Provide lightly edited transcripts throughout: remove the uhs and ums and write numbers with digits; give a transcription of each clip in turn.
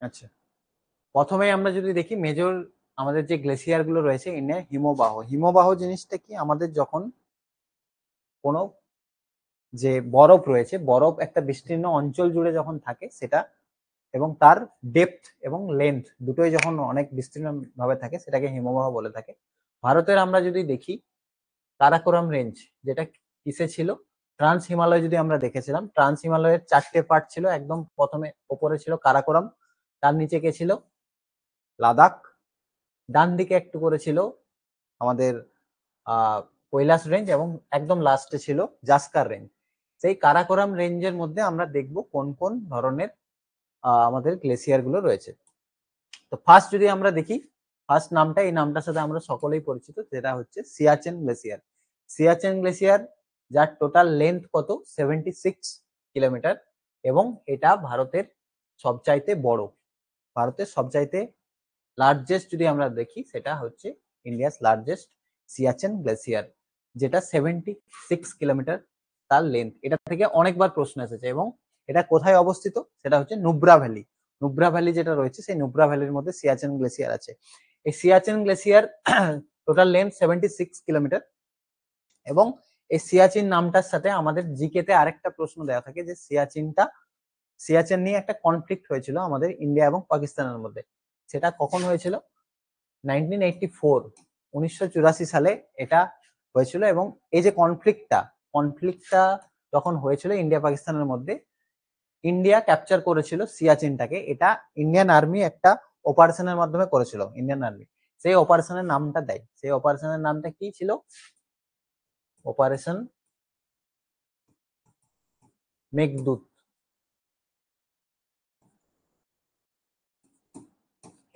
আচ্ছা, প্রথমে আমরা যদি দেখি মেজর আমাদের যে গ্লেসিয়ার গুলো রয়েছে ইন্ডিয়ায়, হিমবাহ। হিমবাহ জিনিসটা কি, আমাদের যখন কোনো যে বরফ রয়েছে, বরফ একটা বিস্তীর্ণ অঞ্চল জুড়ে যখন থাকে সেটা, এবং তার ডেপথ এবং লেন্থ দুটোই যখন অনেক বিস্তীর্ণ ভাবে থাকে, সেটাকে হিমবাহ বলে থাকে। ভারতের আমরা যদি দেখি কারাকোরাম রেঞ্জ, যেটা কিসে ছিল, ট্রান্স হিমালয় যদি আমরা দেখেছিলাম, ট্রান্স হিমালয়ের 4টে পার্ট ছিল। একদম প্রথমে ওপরে ছিল কারাকোরাম, তার নিচে কে ছিল লাদাখ, ডান দিকে একটু করে ছিল আমাদের কৈলাস রেঞ্জ, এবং একদম লাস্টে ছিল জাস্কার রেঞ্জ। সেই কারাকোরাম রেঞ্জের মধ্যে আমরা দেখব কোন কোন ধরনের আমাদের গ্লেসিয়ার গুলো রয়েছে। তো ফার্স্ট যদি আমরা দেখি, ফার্স্ট নামটা, এই নামটার সাথে আমরা সকলেই পরিচিত, যেটা হচ্ছে সিয়াচেন গ্লেসিয়ার। সিয়াচেন গ্লেসিয়ার, যার টোটাল লেন্থ কত, 76 কিলোমিটার, এবং এটা ভারতের সবচাইতে বড়, ভারতের সবচাইতে লার্জেস্ট যদি আমরা দেখি, সেটা হচ্ছে ইন্ডিয়াস লার্জেস্ট সিয়াচেন গ্লেসিয়ার, যেটা 76 কিলোমিটার তার লেন্থ। এটা থেকে অনেকবার প্রশ্ন এসেছে, এবং এটা কোথায় অবস্থিত, সেটা হচ্ছে নুব্রা ভ্যালি। নুব্রা ভ্যালি যেটা রয়েছে, সেই নুব্রা ভ্যালির মধ্যে সিয়াচেন গ্লেসিয়ার আছে। এই Siachen glacier total length 76 kilometre, এবং এই সিয়াচিন নামটার সাথে আমাদের জিকে তে আরেকটা প্রশ্ন দেওয়া থাকে, যে সিয়াচেন নিয়ে একটা কনফ্লিক্ট হয়েছিল আমাদের ইন্ডিয়া এবং পাকিস্তানের মধ্যে। সেটা কখন হয়েছিল, 1984, 1984 সালে এটা হয়েছিল। এবং এই যে কনফ্লিক্টটা যখন হয়েছিল ইন্ডিয়া পাকিস্তানের মধ্যে, ইন্ডিয়া ক্যাপচার করেছিল সিয়াচিনটাকে। এটা ইন্ডিয়ান আর্মি একটা অপারেশনের মাধ্যমে করেছিল, ইন্ডিয়ান আর্মি। সেই অপারেশনের নামটা দেয়, সেই অপারেশনের নামটা কি ছিল, অপারেশন মেঘদূত।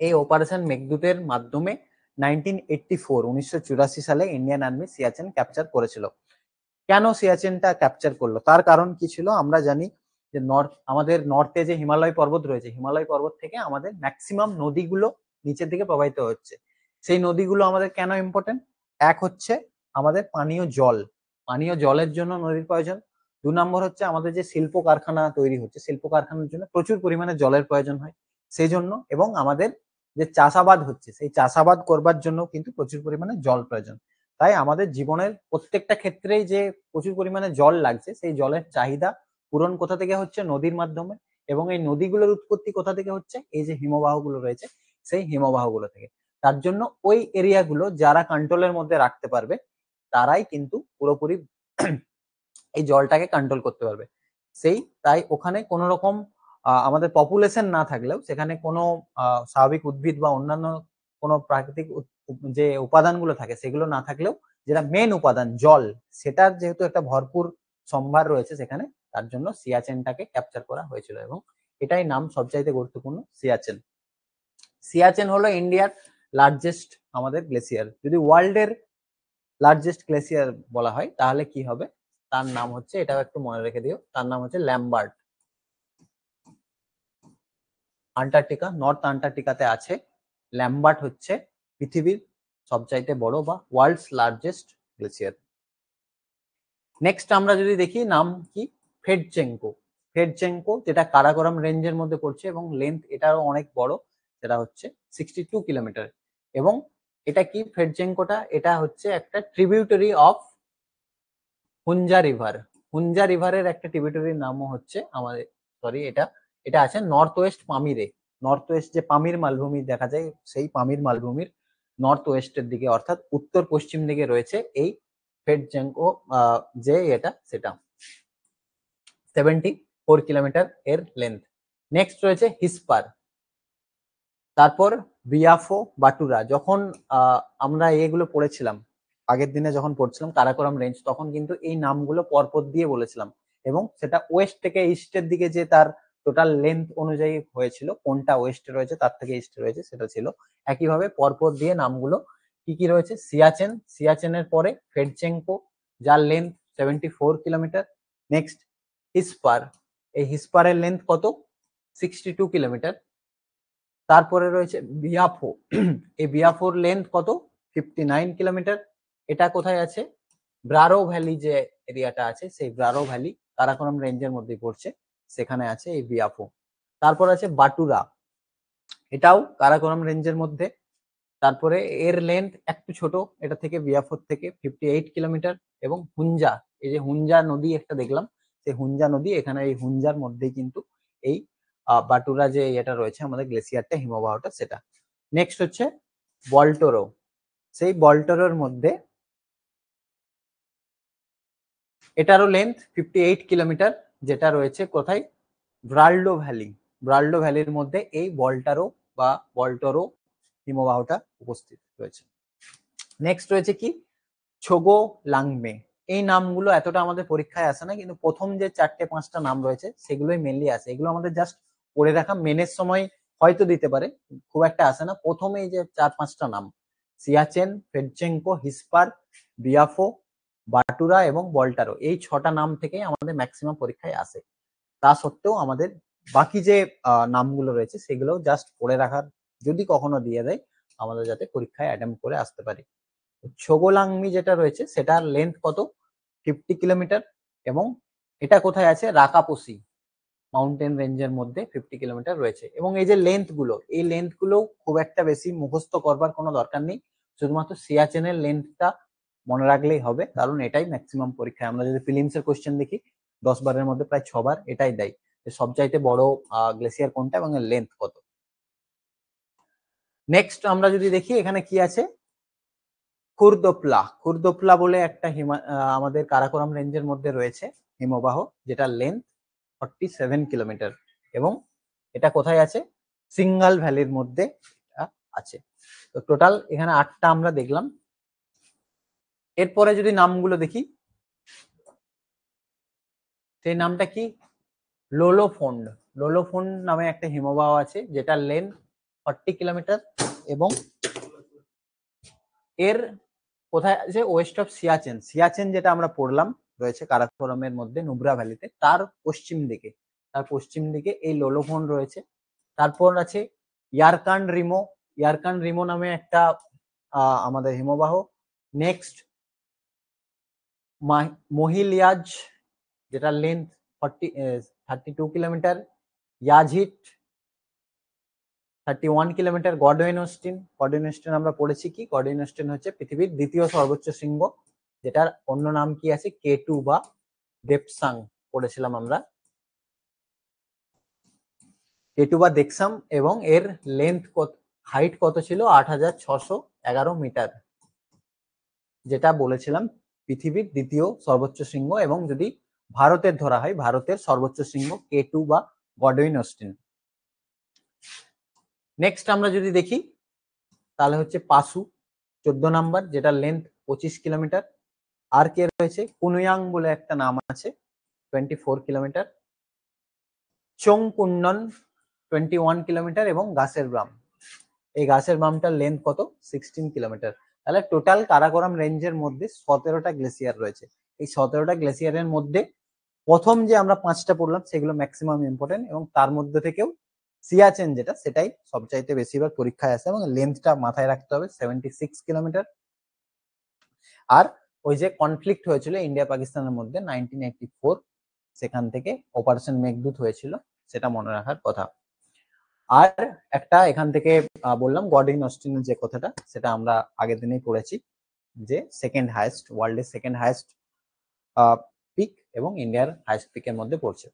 এই অপারেশন মেঘদূতের মাধ্যমে 1984 সালে ইন্ডিয়ান আর্মি সিয়াচেন ক্যাপচার করেছিল। কেন সিয়াচেনটা ক্যাপচার করলো, তার কারণ কি ছিল, আমরা জানি যে আমাদের নর্থে যে হিমালয় পর্বত রয়েছে, হিমালয় পর্বত থেকে আমাদের ম্যাক্সিমাম নদীগুলো নিচের দিকে প্রবাহিত হচ্ছে। সেই নদীগুলো আমাদের কেন ইম্পর্টেন্ট, এক হচ্ছে আমাদের পানীয় জল, পানীয় জলের জন্য নদীর প্রয়োজন। 2 নম্বর হচ্ছে আমাদের যে শিল্প কারখানা তৈরি হচ্ছে, শিল্প কারখানার জন্য প্রচুর পরিমাণে জলের প্রয়োজন হয়, সেই জন্য। এবং আমাদের যে চাষাবাদ হচ্ছে, সেই চাষাবাদ করবার জন্য কিন্তু প্রচুর পরিমাণে জল প্রয়োজন। তাই আমাদের জীবনের প্রত্যেকটা ক্ষেত্রেই যে প্রচুর পরিমাণে জল লাগছে, সেই জলের চাহিদা পূরণ কোথা থেকে হচ্ছে, নদীর মাধ্যমে। এবং এই নদীগুলোর উৎপত্তি কোথা থেকে হচ্ছে, এই যে হিমবাহগুলো রয়েছে, সেই হিমবাহগুলো থেকে। তার জন্য ওই এরিয়াগুলো যারা কন্ট্রোলের মধ্যে রাখতে পারবে, তারাই কিন্তু পুরোপুরি এই জলটাকে কন্ট্রোল করতে পারবে। সেই তাই ওখানে কোনো রকম আমাদের পপুলেশন না থাকলেও, সেখানে কোনো স্বাভাবিক উদ্ভিদ বা অন্যান্য কোনো প্রাকৃতিক যে উপাদানগুলো থাকে সেগুলো না থাকলেও, যেটা মেন উপাদান জল, সেটার যেহেতু একটা ভরপুর সম্ভার রয়েছে সেখানে, তার জন্য সিয়াচেনটাকে ক্যাপচার করা হয়েছিল, এবং এটাই নাম সবচাইতে গুরুত্বপূর্ণ, সিয়াচেন। সিয়াচেন হলো ইন্ডিয়ার লার্জেস্ট আমাদের গ্লেসিয়ার। যদি ওয়ার্ল্ডের লার্জেস্ট গ্লেসিয়ার বলা হয় তাহলে কি হবে, তার নাম হচ্ছে, এটাও একটু মনে রেখে দিও, তার নাম হচ্ছে ল্যাম্বার্ট। আন্টার্কটিকা, নর্থ আন্টার্কটিকাতে আছে। ল্যাম্বার্ট হচ্ছে পৃথিবীর সবচাইতে বড় বা ওয়ার্ল্ডস লার্জেস্ট গ্লেসিয়ার। নেক্সট আমরা যদি দেখি, নাম কি, ফেডচেঙ্কো। ফেডচেঙ্কো, যেটা কারাকোরাম রেঞ্জের মধ্যে পড়ছে, এবং লেন্থ এটারও অনেক বড়, সেটা হচ্ছে 62 কিলোমিটার। এবং এটা কি ফেডচেঙ্কোটা, এটা হচ্ছে একটা tributary of Hunza river. Hunza রিভারের একটা ট্রিবিউটারির নামও হচ্ছে আমাদের, সরি, এটা এটা আছে নর্থ ওয়েস্ট পামিরে। নর্থ ওয়েস্ট যে পামির মালভূমি দেখা যায়, সেই পামির মালভূমির নর্থ ওয়েস্টের দিকে, অর্থাৎ উত্তর পশ্চিম দিকে রয়েছে এই ফেডচেঙ্কো যে এটা, সেটা 74 কিলোমিটার এর লেন্থ। নেক্সট রয়েছে হিসপার, তারপর বিয়াফো, বাটুরা। যখন আমরা এগুলো পড়েছিলাম আগের দিনে, যখন পড়ছিলাম কারাকোরাম রেঞ্জ, তখন কিন্তু এই নামগুলো পরপর দিয়ে বলেছিলাম, এবং সেটা ওয়েস্ট থেকে ইস্টের দিকে যে তার টোটাল লেন্থ অনুযায়ী হয়েছিল, কোনটা ওয়েস্টে রয়েছে তার থেকে ইস্টে রয়েছে, সেটা ছিল। একইভাবে পরপর দিয়ে নামগুলো কি কি রয়েছে, সিয়াচেন, সিয়াচেনের পরে ফেডচেঙ্কো, যার লেন্থ 74 কিলোমিটার। নেক্সট হিসপার, এই হিসপারের লেন্থ কত, 62 কিলোমিটার। তারপরে রয়েছে বিয়াফো, এই বিয়াফোর লেন্থ কত, 59 কিলোমিটার। এটা কোথায় আছে, ব্রারো ভ্যালি যে এরিয়াটা আছে, সেই ব্রারো ভ্যালি কারাকোরাম রেঞ্জের মধ্যে পড়ছে, সেখানে আছে এই বিয়াফো। তারপর আছে বাটুরা, এটাও কারাকোরাম রেঞ্জের মধ্যে। তারপরে এর লেন্থ একটু ছোট এটা থেকে, বিয়াফোর থেকে 58 কিলোমিটার। এবং হুঞ্জা, এই যে হুঞ্জা নদী একটা দেখলাম, সেই হুঞ্জা নদী, এখানে এই হুঞ্জার মধ্যেই কিন্তু এই বাটুরা যে এটা রয়েছে আমাদের গ্লেসিয়ারটা, হিমবাহটা, সেটা। নেক্সট হচ্ছে বল্টোরো। সেই বল্টোরোর মধ্যে এটারও লেন্থ 58 কিলোমিটার, যেটা রয়েছে কোথায়, ব্রাল্ডো ভ্যালি। ব্রাল্ডো ভ্যালির মধ্যে এই বল্টারো বা বল্টোরো হিমবাহটা উপস্থিত রয়েছে। নেক্সট রয়েছে কি, ছোগো লাংমে। এই নামগুলো এতটা আমাদের পরীক্ষায় আসে না, কিন্তু প্রথম যে 4-5টা নাম রয়েছে সেগুলোই মেনলি আসে। এগুলো আমাদের জাস্ট পড়ে রাখা, মেনের সময় হয়তো দিতে পারে, খুব একটা আসে না। প্রথমে এই যে 4-5টা নাম, সিয়াচেন, ফেডচেঙ্কো, হিসপার, বিয়াফো, বাটুরা এবং বল্টারো, এই 6টা নাম থেকেই আমাদের ম্যাক্সিমাম পরীক্ষায় আসে। তা সত্ত্বেও আমাদের বাকি যে নামগুলো রয়েছে সেগুলো জাস্ট পড়ে রাখার, যদি কখনো দিয়ে দেয় আমাদের যাতে পরীক্ষায় অ্যাটেম্প করে আসতে পারি। ছোগোলাংমি যেটা রয়েছে সেটার লেন্থ কত, 50 কিলোমিটার। এবং এটা কোথায় আছে, রাকাপোসি মাউন্টেন রেঞ্জের মধ্যে 50 কিলোমিটার রয়েছে। এবং এই যে লেন্থ গুলো, এই লেন্থ গুলো খুব একটা বেশি মুখস্থ করবার কোনো দরকার নেই, শুধুমাত্র সিয়াচেনের লেন্থটা মনে রাখলেই হবে, কারণ এটাই ম্যাক্সিমাম পরীক্ষায়, আমরা যদি প্রিলিমস এর কোশ্চেন দেখি 10 বারের মধ্যে প্রায় 6 বার এটাই দেয়, সবচাইতে বড় গ্লেসিয়ার কোনটা এবং এর লেন্থ কত। নেক্সট আমরা যদি দেখি এখানে কি আছে, খুরদোপলা। খুরদোপলা বলে একটা আমাদের কারাকোরাম রেঞ্জের মধ্যে রয়েছে হিমবাহ, যেটা লেন্থ 47 কিলোমিটার। এবং এটা কোথায় আছে, সিঙ্গাল ভ্যালির মধ্যে আছে। তো টোটাল এখানে 8টা আমরা দেখলাম। এরপরে যদি নামগুলো দেখি, সেই নামটা কি, লোলোফন্ড। লোলোফন্ড নামে একটা হিমবাহ আছে যেটা লেন্থ 40 কিলোমিটার। এবং এর কোথায় আছে, ওয়েস্ট অফ সিয়াচেন। সিয়াচেন যেটা আমরা পড়লাম রয়েছে কারাকোরামের মধ্যে নুব্রা ভ্যালিতে, তার পশ্চিম দিকে, এই লোলোফন্ড রয়েছে। তারপর আছে ইয়ারকান রিমো। ইয়ারকান রিমো নামে একটা আমাদের হিমবাহ। নেক্সট মহিলিয়াজ, যেটা লেন্থ 32 কিলোমিটার। ইয়াজিট 31 কিলোমিটার। গডওয়েন অস্টিন, আমরা পড়েছি কি, গডওয়েন অস্টিন হচ্ছে পৃথিবীর দ্বিতীয় সর্বোচ্চ শৃঙ্গ, যেটার অন্য নাম কি আছে, K2 বা দেপসাং পড়েছিলাম আমরা, K2 বা দেকসাম। এবং এর লেন্থ হাইট কত ছিল, 8611 মিটার, যেটা বলেছিলাম পৃথিবীর দ্বিতীয় সর্বোচ্চ শৃঙ্গ। এবং যদি ভারতের ধরা হয়, ভারতের সর্বোচ্চ শৃঙ্গ K2 বা গডওয়েন অস্টিন। নেক্সট আমরা যদি দেখি তাহলে হচ্ছে পাসু 14 নাম্বার, যেটা লেন্থ 25 কিলোমিটার। আর কে রয়েছে, কুনুয়াং বলে একটা নাম আছে 24 কিলোমিটার। চোংকুন্নন 21 কিলোমিটার। এবং গাছের ব্রাম, এই গাছের ব্রামটার লেন্থ কত, 16 কিলোমিটার। তাহলে টোটাল কারাকোরাম রেঞ্জের মধ্যে 17টা গ্লেসিয়ার রয়েছে। এই 17টা গ্লেসিয়ারের মধ্যে প্রথম যে আমরা 5টা পড়লাম সেগুলো ম্যাক্সিমাম ইম্পর্টেন্ট, এবং তার মধ্যে থেকেও সিয়াচেন যেটা, সেটাই সবচাইতে বেশিরভাগ পরীক্ষায় আসে। এবং লেন্থটা মাথায় রাখতে হবে, 76 কিলোমিটার। আর ওই যে কনফ্লিক্ট হয়েছিল ইন্ডিয়া পাকিস্তানের মধ্যে 1984, সেখান থেকে অপারেশন মেঘদূত হয়েছিল, সেটা মনে রাখার কথা। আর একটা এখান থেকে বললাম গডওয়েন অস্টিনের যে কথাটা, সেটা আমরা আগের দিনেই পড়েছি, যে সেকেন্ড হাইয়েস্ট, ওয়ার্ল্ডের সেকেন্ড হাইয়েস্ট পিক এবং ইন্ডিয়ার হাইয়েস্ট পিকের মধ্যে পড়ছে।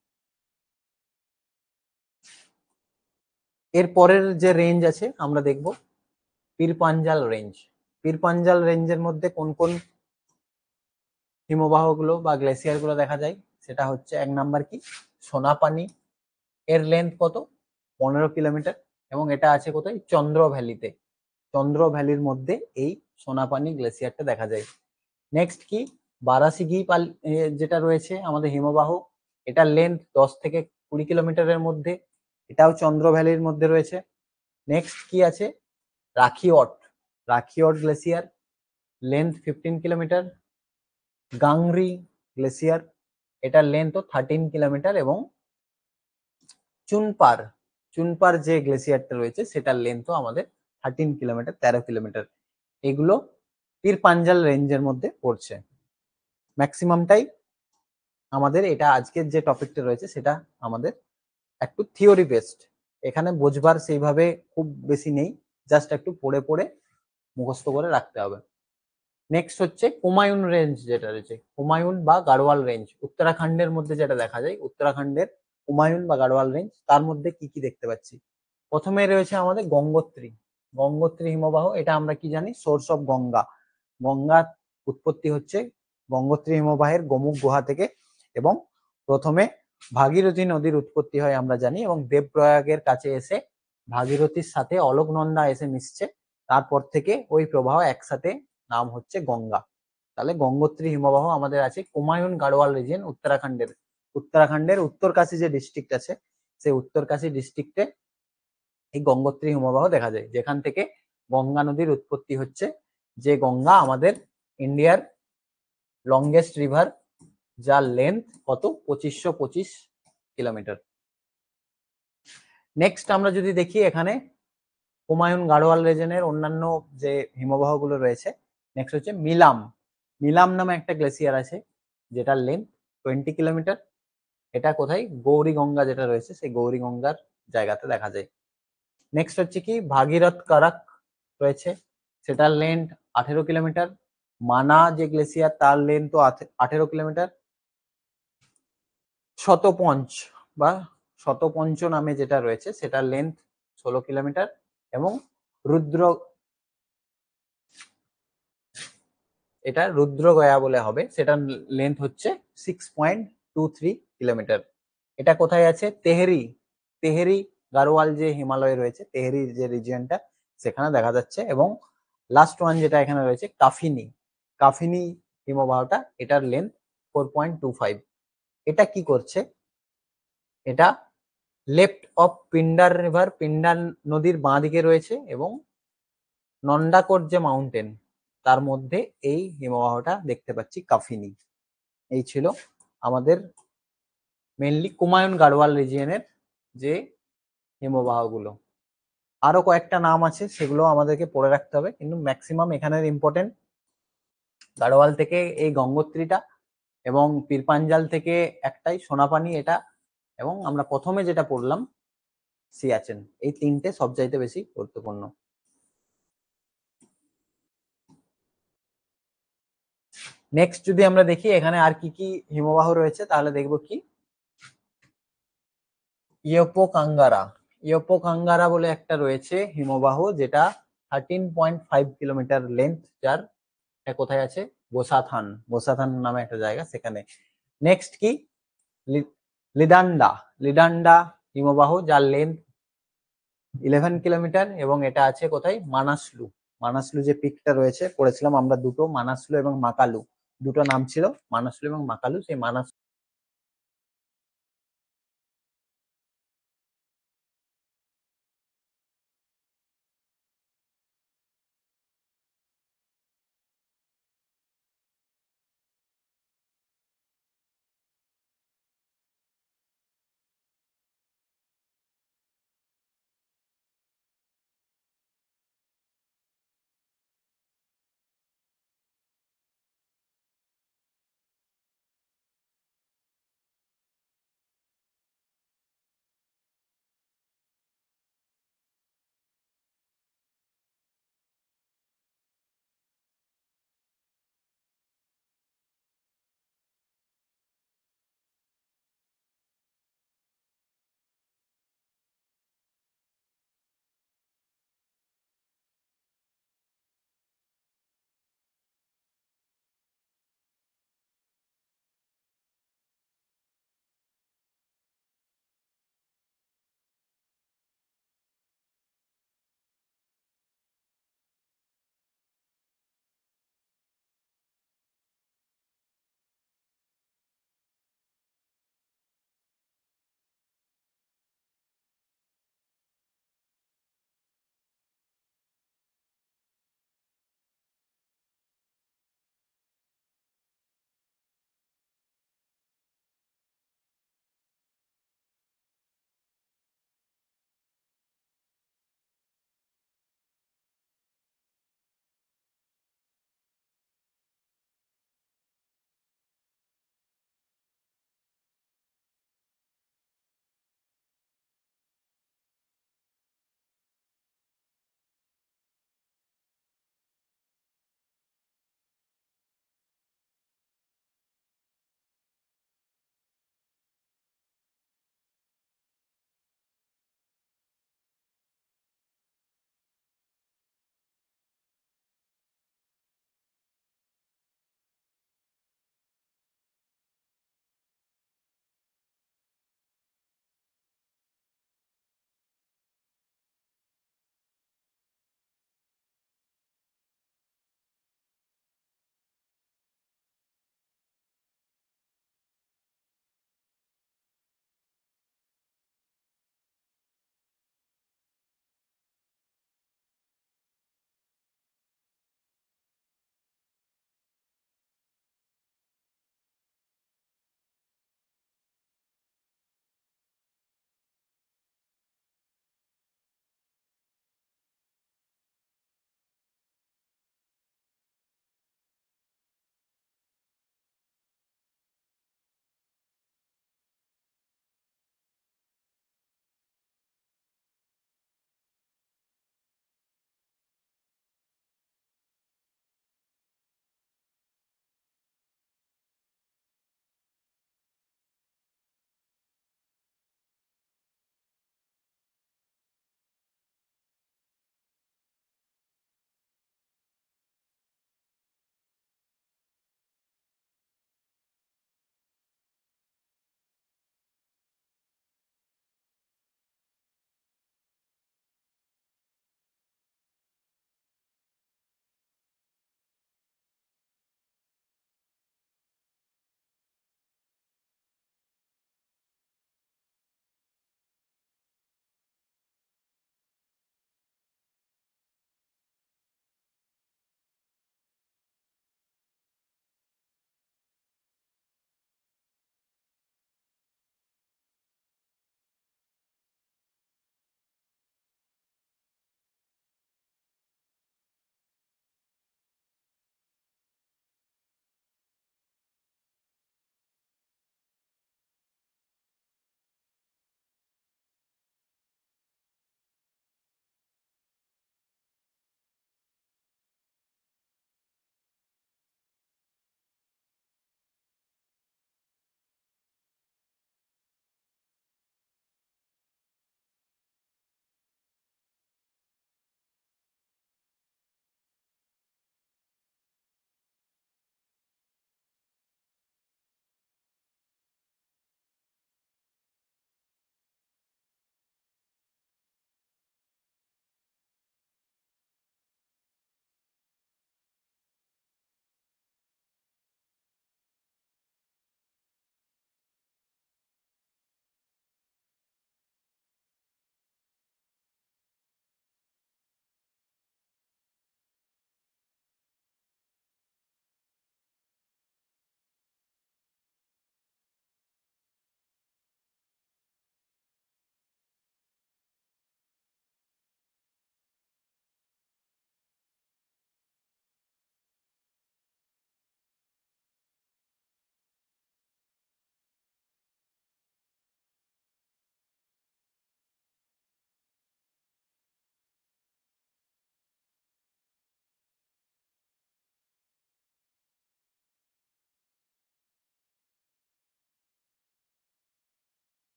এর পরের যে রেঞ্জ আছে আমরা দেখব পীরপাঞ্জাল রেঞ্জ। পীরপাঞ্জাল রেঞ্জের মধ্যে কোন কোন হিমবাহগুলো বা গ্লেসিয়ার গুলো দেখা যায়, সেটা হচ্ছে 1 নাম্বার কি, সোনাপানি। এর লেন্থ কত, 15 কিলোমিটার। এবং এটা আছে কোথায়, চন্দ্র ভ্যালিতে। চন্দ্র ভ্যালির মধ্যে এই সোনাপানি গ্লেসিয়ারটা দেখা যায়। নেক্সট কি, বারাসিগি যেটা রয়েছে আমাদের হিমবাহ, এটার লেন্থ 10 থেকে 20 কিলোমিটারের মধ্যে, এটাও চন্দ্র ভ্যালির মধ্যে রয়েছে। নেক্সট কি আছে, রাখিওট। রাখিওট গ্লেসিয়ার, লেন্থ 15 কিলোমিটার। গাংরি গ্লেসিয়ার, এটার লেন্থ 13 কিলোমিটার। এবং চুনপার, চুনপার যে গ্লেসিয়ারটা রয়েছে সেটার লেন্থও আমাদের 13 কিলোমিটার, 13 কিলোমিটার। এগুলো পীরপাঞ্জাল রেঞ্জের মধ্যে পড়ছে ম্যাক্সিমামটাই। আমাদের এটা আজকের যে টপিকটা রয়েছে সেটা আমাদের একটু থিওরি বেসড, এখানে বোঝবার সেইভাবে খুব বেশি নেই, জাস্ট একটু পড়ে পড়ে মুখস্থ করে রাখতে হবে। নেক্সট হচ্ছে কুমায়ুন রেঞ্জ, যেটা রয়েছে কুমায়ুন বা গাড়োয়াল রেঞ্জ, উত্তরাখণ্ডের মধ্যে যেটা দেখা যায়, উত্তরাখণ্ডের কুমায়ুন বা গাড়োয়াল রেঞ্জ, তার মধ্যে কি কি দেখতে পাচ্ছি। প্রথমে রয়েছে আমাদের গঙ্গোত্রী। গঙ্গোত্রী হিমবাহ, এটা আমরা কি জানি, সোর্স অফ গঙ্গা। গঙ্গার উৎপত্তি হচ্ছে গঙ্গোত্রী হিমবাহের গোমুখ গুহা থেকে, এবং প্রথমে ভাগীরথী নদীর উৎপত্তি হয় আমরা জানি, এবং দেবপ্রয়াগের কাছে এসে ভাগীরথীর সাথে অলকনন্দা এসে মিশছে, তারপর থেকে ওই প্রবাহ একসাথে নাম হচ্ছে গঙ্গা। তাহলে গঙ্গোত্রী হিমবাহ আমাদের আছে কুমায়ুন গাড়োয়াল রিজিয়ন, উত্তরাখণ্ডের উত্তরকাশী যে ডিস্ট্রিক্ট আছে, সেই উত্তরকাশী ডিস্ট্রিক্টে এই গঙ্গোত্রী হিমবাহ দেখা যায়, যেখান থেকে গঙ্গা নদীর উৎপত্তি হচ্ছে, যে গঙ্গা আমাদের ইন্ডিয়ার লংগেস্ট রিভার, যার লেন্থ কত 2525 কিলোমিটার। নেক্সট আমরা যদি দেখি এখানে হুমায়ুন গাড়োয়াল রিজনের অন্যান্য যে হিমবাহগুলো রয়েছে, নেক্সট হচ্ছে মিলাম। মিলাম নামে একটা গ্লেসিয়ার আছে, যেটার লেন্থ 20 কিলোমিটার। এটা কোথায়, গৌরী গঙ্গা যেটা রয়েছে সেই গৌরী গঙ্গার জায়গাতে দেখা যায়। নেক্সট হচ্ছে কি ভাগীরথ কারাক রয়েছে, সেটার লেন্থ 18 কিলোমিটার। মানা যে গ্লেসিয়ার, তার লেন্থ 18 কিলোমিটার। শতপঞ্চ বা শতপঞ্চ নামে যেটা রয়েছে, সেটার লেন্থ 16 কিলোমিটার। এবং রুদ্র, এটা রুদ্রগয়া বলে হবে, সেটার লেন্থ হচ্ছে 6.23 কিলোমিটার। এটা কোথায় আছে, তেহেরি, তেহেরি গাড়োয়াল যে হিমালয় রয়েছে, তেহেরি যে রিজিয়নটা, সেখানে দেখা যাচ্ছে। এবং লাস্ট ওয়ান যেটা এখানে রয়েছে কাফিনি, কাফিনি হিমবাহটা, এটার লেন্থ 4.25। এটা কি করছে, এটা left of Pindar river, Pindar নদীর বাঁ দিকে রয়েছে, এবং নন্দাকোট যে মাউন্টেন, তার মধ্যে এই হিমবাহটা দেখতে পাচ্ছি কাফিনি। এই ছিল আমাদের মেনলি কুমায়ুন গাড়োয়াল রিজিয়নের যে হিমবাহগুলো। আরো কয়েকটা নাম আছে, সেগুলো আমাদেরকে পড়ে রাখতে হবে, কিন্তু ম্যাক্সিমাম এখানের ইম্পর্টেন্ট গাড়োয়াল থেকে এই গঙ্গোত্রীটা, এবং পীরপাঞ্জাল থেকে একটাই সোনাপানি এটা, এবং আমরা প্রথমে যেটা পড়লাম সিয়াচেন। এই তিনটে সবচাইতে বেশি গুরুত্বপূর্ণ। নেক্সট যদি আমরা দেখি এখানে আর কি কি হিমবাহ রয়েছে, তাহলে দেখবো কি ইয়োপোকাঙ্গারা। ইয়োপোকাঙ্গারা বলে একটা রয়েছে হিমবাহ, যেটা 13.5 কিলোমিটার লেন্থ, যার এটা কোথায় আছে, গোসাথান, গোসাথান নামে একটা জায়গা সেখানে। নেক্সট কি লিডান্ডা, লিডান্ডা হিমবাহ, যার লেন্থ 11 কিলোমিটার, এবং এটা আছে কোথায়, মানাসলু। মানাসলু যে পিকটা রয়েছে, পড়েছিলাম আমরা দুটো, মানাসলু এবং মাকালু, দুটো নাম ছিল, মানাসলু এবং মাকালু, সেই মানাস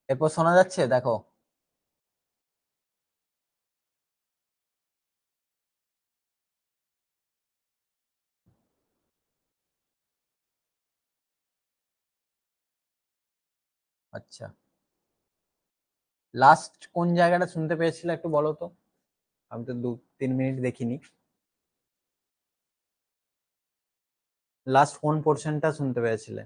এরপর শোনা যাচ্ছে, দেখো। আচ্ছা, লাস্ট কোন জায়গাটা শুনতে পেয়েছিলে একটু বলো তো, আমি তো 2-3 মিনিট দেখিনি। লাস্ট কোন পোর্শনটা শুনতে পেয়েছিলে?